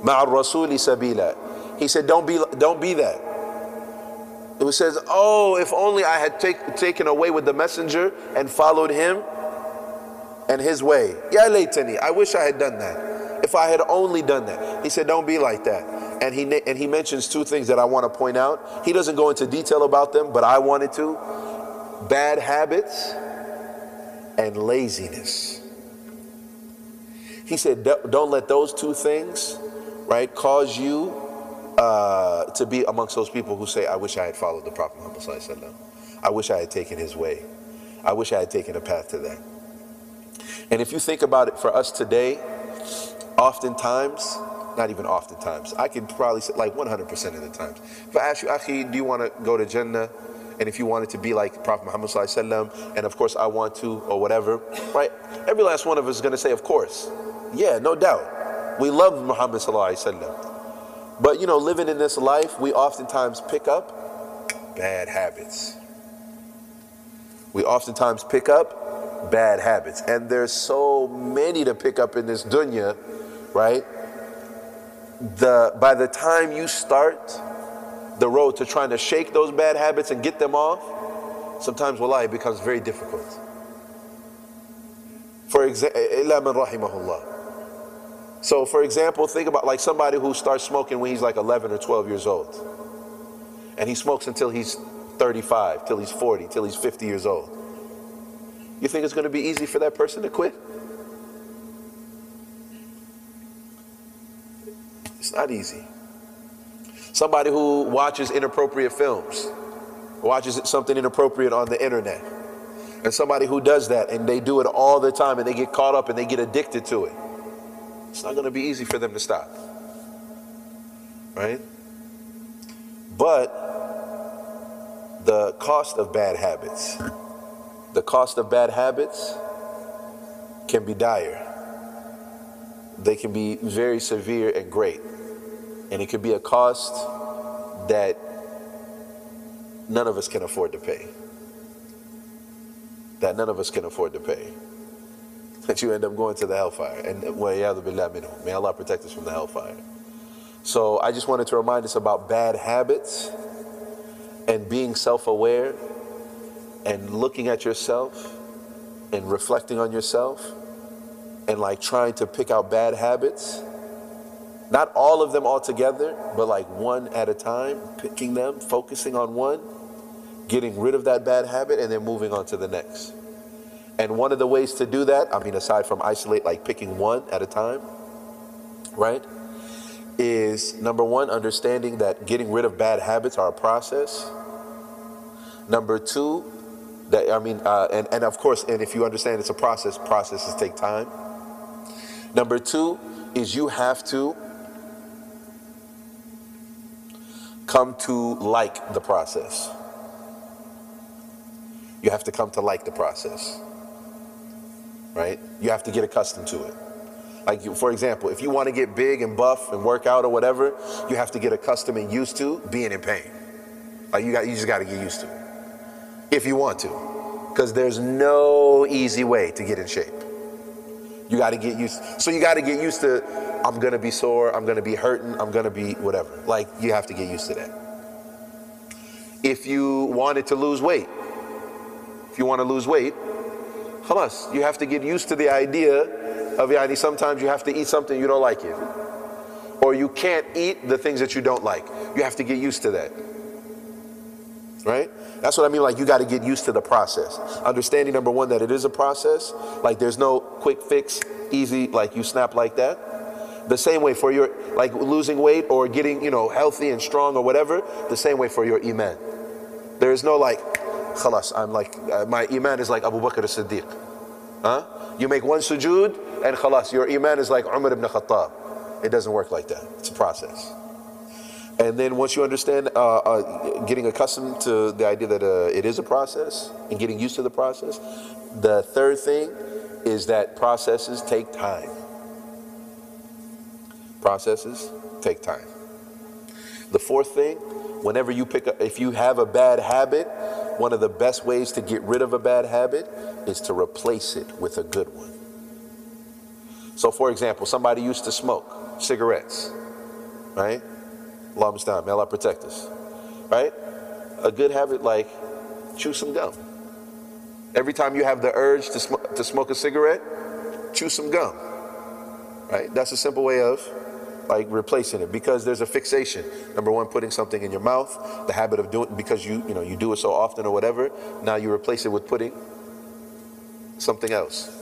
S1: ma'a rasuli sabila. He said, don't be that. It says, oh, if only I had taken away with the messenger and followed him and his way. Ya laytani, I wish I had done that. If I had only done that. He said, don't be like that. And he mentions two things that I want to point out. He doesn't go into detail about them, but I wanted to. Bad habits and laziness. He said, don't let those two things, right, cause you to be amongst those people who say, I wish I had followed the Prophet Muhammad sallallahu alaihi wasallam. I wish I had taken his way. I wish I had taken a path to that. And if you think about it for us today, oftentimes, not even oftentimes, I can probably say like 100% of the times. If I ask you, Akhi, do you want to go to Jannah? And if you wanted to be like Prophet Muhammad sallallahu alaihi wasallam, and of course I want to, or whatever, right? Every last one of us is going to say, of course. Yeah, no doubt. We love Muhammad sallallahu alaihi wasallam. But you know, living in this life, we oftentimes pick up bad habits. We oftentimes pick up bad habits. And there's so many to pick up in this dunya, right? By the time you start the road to trying to shake those bad habits and get them off, sometimes wallahi it becomes very difficult. For example, illa man rahimahullah. So for example, think about like somebody who starts smoking when he's like 11 or 12 years old. And he smokes until he's 35, till he's 40, till he's 50 years old. You think it's going to be easy for that person to quit? It's not easy. Somebody who watches inappropriate films, watches something inappropriate on the internet, and somebody who does that and they do it all the time and they get caught up and they get addicted to it, it's not going to be easy for them to stop, right? But the cost of bad habits, can be dire. they can be very severe and great. And it could be a cost that none of us can afford to pay. That none of us can afford to pay. That you end up going to the hellfire. And may Allah protect us from the hellfire. So I just wanted to remind us about bad habits and being self-aware and looking at yourself and reflecting on yourself and like trying to pick out bad habits. Not all of them all together, but like one at a time, picking them, focusing on one, getting rid of that bad habit, and then moving on to the next. And one of the ways to do that, I mean, aside from isolate, like picking one at a time, right, is number one, understanding that getting rid of bad habits are a process. Number two, that, I mean, and of course, and if you understand it's a process, processes take time. Number two is you have to come to like the process. You have to come to like the process, right? You have to get accustomed to it. Like, for example, if you want to get big and buff and work out or whatever, you have to get accustomed and used to being in pain. Like you just got to get used to it if you want to, because there's no easy way to get in shape. You got to get used. So you got to get used to, I'm going to be sore, I'm going to be hurting, I'm going to be whatever. Like, you have to get used to that. If you wanted to lose weight, if you want to lose weight, khalas, you have to get used to the idea of, sometimes you have to eat something you don't like it. Or you can't eat the things that you don't like. You have to get used to that. Right? That's what I mean, like you got to get used to the process. Understanding, number one, that it is a process. Like there's no quick fix, easy, like you snap like that. The same way for your, like losing weight or getting, healthy and strong or whatever, the same way for your iman. There is no like, khalas, I'm like, my iman is like Abu Bakr as-Siddiq. Huh? You make one sujood and khalas, your iman is like Umar ibn Khattab. It doesn't work like that. It's a process. And then once you understand, getting accustomed to the idea that it is a process and getting used to the process, the third thing is that processes take time. Processes take time. The fourth thing, whenever you pick up, if you have a bad habit, one of the best ways to get rid of a bad habit is to replace it with a good one. So for example, somebody used to smoke cigarettes, right? Allah musta'an, may Allah protect us, right? A good habit, like chew some gum. Every time you have the urge to smoke a cigarette, chew some gum, right? That's a simple way of like replacing it, because there's a fixation. Number one, putting something in your mouth, the habit of doing, because you do it so often or whatever, now you replace it with putting something else.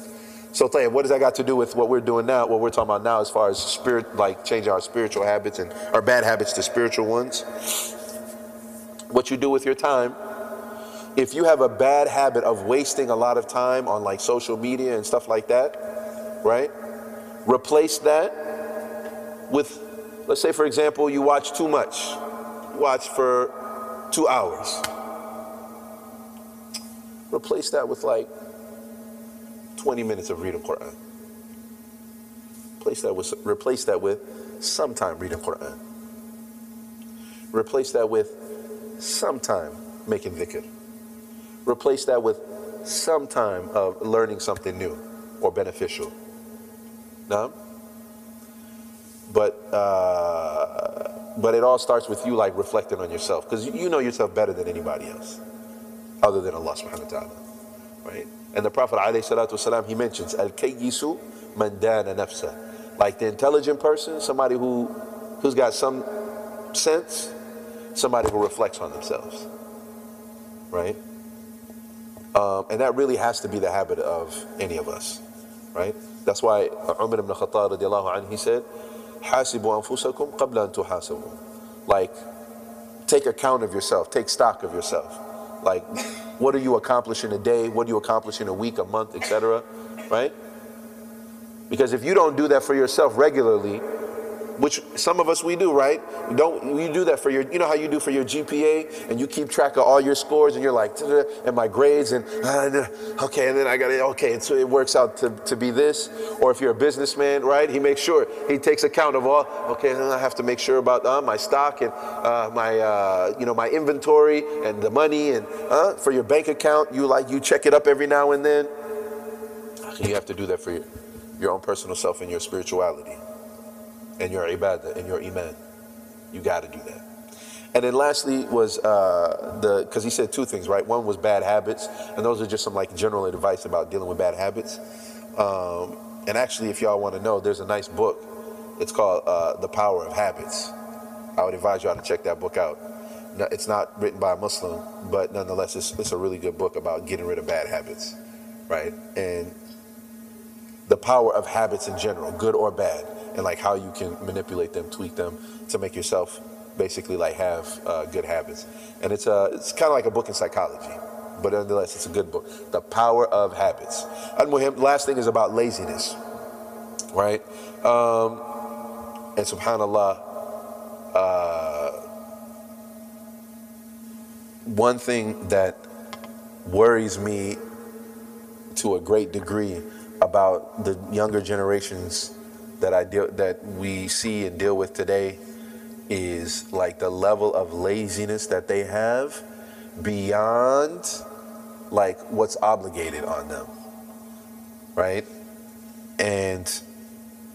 S1: So tell you, what does that got to do with what we're doing now, what we're talking about now as far as spirit, like changing our spiritual habits and our bad habits to spiritual ones? What you do with your time, if you have a bad habit of wasting a lot of time on like social media and stuff like that, right? Replace that with, let's say for example, you watch too much. You watch for 2 hours. Replace that with like 20 minutes of reading Quran. Replace that with sometime reading Quran. Replace that with sometime making dhikr. Replace that with some time of learning something new or beneficial. No? But it all starts with you like reflecting on yourself, because you know yourself better than anybody else other than Allah subhanahu wa ta'ala, right? And the Prophet ﷺ, he mentions al-kayyisu man dana nafsa, like the intelligent person, somebody who's got some sense, somebody who reflects on themselves, right? And that really has to be the habit of any of us, right? That's why Umar ibn Khattab radiallahu anhu, he said, "Hasibu anfusakum qabla an tuhasabu." Like, take account of yourself, take stock of yourself. Like, what do you accomplish in a day? What do you accomplish in a week, a month, etc., right? Because if you don't do that for yourself regularly, which some of us we do, right? You do that for your, you know how you do for your GPA, and you keep track of all your scores, and you're like, and my grades, and okay, and then I got it, okay, and so it works out to be this. Or if you're a businessman, right? He makes sure, he takes account of all, okay, then I have to make sure about my stock and my inventory and the money, and for your bank account, you check it up every now and then. You have to do that for your own personal self and your spirituality and your ibadah and your iman. You got to do that. And then lastly was because he said two things, right? One was bad habits, and those are just some like general advice about dealing with bad habits. And actually, if y'all want to know, there's a nice book. It's called The Power of Habits. I would advise y'all to check that book out. It's not written by a Muslim, but nonetheless, it's a really good book about getting rid of bad habits, right? And the power of habits in general, good or bad, and like how you can manipulate them, tweak them to make yourself basically like have good habits. And it's kind of like a book in psychology, but nonetheless, it's a good book. The Power of Habits. And last thing is about laziness, right? And subhanAllah, one thing that worries me to a great degree about the younger generations that we see and deal with today is like the level of laziness that they have beyond like what's obligated on them, right? And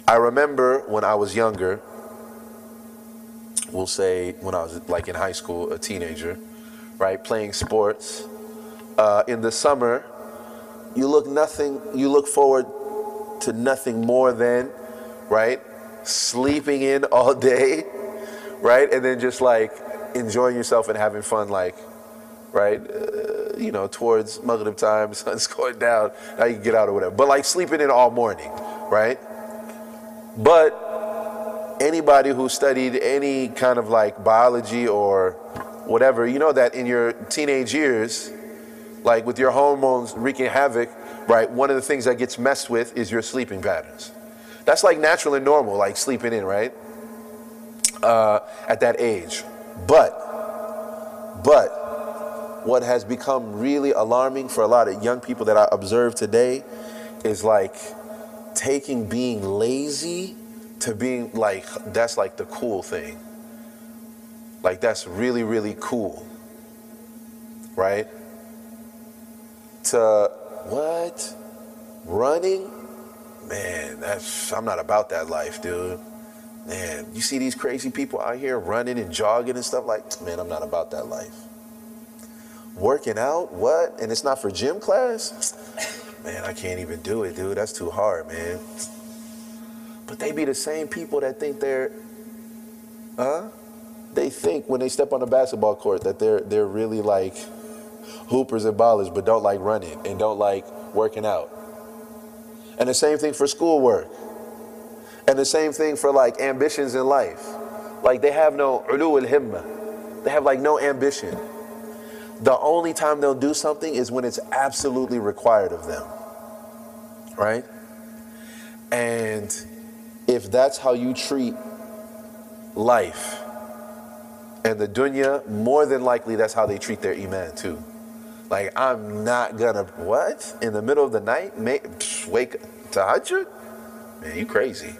S1: I remember when I was younger, we'll say when I was like in high school, a teenager, right, playing sports. In the summer, you look forward to nothing more than, right, sleeping in all day, right, and then just like enjoying yourself and having fun, like, right, towards Maghrib time, sun's going down, now you can get out or whatever, but like sleeping in all morning, right? But anybody who studied any kind of like biology or whatever, you know that in your teenage years, like with your hormones wreaking havoc, right, one of the things that gets messed with is your sleeping patterns. That's like natural and normal, like sleeping in, right, at that age. But what has become really alarming for a lot of young people that I observe today is like taking being lazy to being like, that's like the cool thing. Like that's really, really cool, right? To what? Running? Man, I'm not about that life, dude. Man, you see these crazy people out here running and jogging and stuff like, man, I'm not about that life. Working out? What? And it's not for gym class? Man, I can't even do it, dude. That's too hard, man. But they be the same people that think they think when they step on the basketball court that they're really like hoopers and ballers, but don't like running and don't like working out. And the same thing for schoolwork. And the same thing for like ambitions in life. Like they have no ulu al-himma. They have like no ambition. The only time they'll do something is when it's absolutely required of them, right? And if that's how you treat life and the dunya, more than likely that's how they treat their iman too. Like, I'm not gonna, what? In the middle of the night, wake tahajjud? Man, you crazy.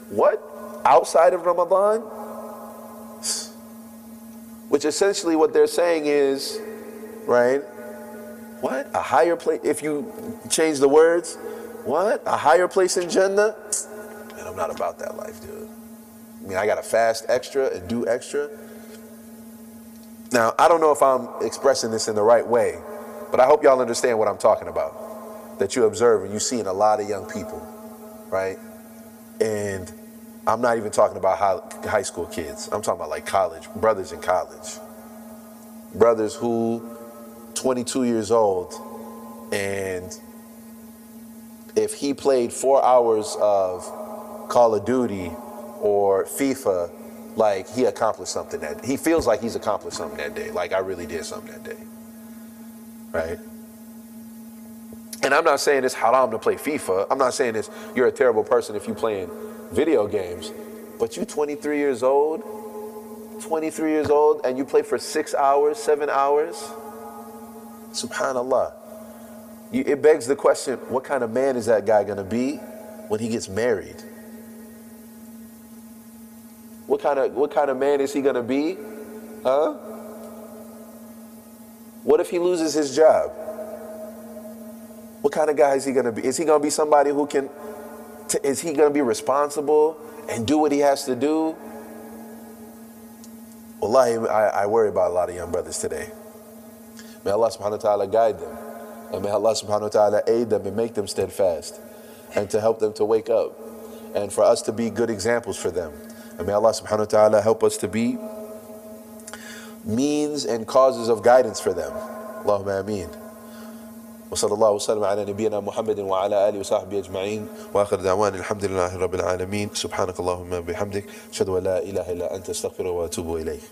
S1: What? Outside of Ramadan? Which essentially what they're saying is, right? What? A higher place? If you change the words, what? A higher place in Jannah? Man, I'm not about that life, dude. I mean, I gotta fast extra and do extra. Now, I don't know if I'm expressing this in the right way, but I hope y'all understand what I'm talking about. That you observe and you see in a lot of young people, right? And I'm not even talking about high school kids. I'm talking about like college, brothers in college. Brothers who 22 years old, and if he played 4 hours of Call of Duty or FIFA, like he accomplished something that, he feels like he's accomplished something that day. Like I really did something that day, right? And I'm not saying it's haram to play FIFA. I'm not saying you're a terrible person if you're playing video games. But you 23 years old, 23 years old, and you play for 6 hours, 7 hours? Subhanallah. It begs the question, what kind of man is that guy going to be when he gets married? What kind of man is he going to be? Huh? What if he loses his job? What kind of guy is he going to be? Is he going to be somebody who can, is he going to be responsible and do what he has to do? Wallahi, I worry about a lot of young brothers today. May Allah subhanahu wa ta'ala guide them. And may Allah subhanahu wa ta'ala aid them and make them steadfast. And to help them to wake up. And for us to be good examples for them. And may Allah subhanahu wa ta'ala help us to be means and causes of guidance for them. Allahumma ameen. وصلى الله وسلم على نبينا محمد وعلى آله وصحبه أجمعين وآخر دعوانا الحمد لله رب العالمين سبحانك اللهم وبحمدك أشهد أن لا إله إلا أنت أستغفرك وأتوب إليك.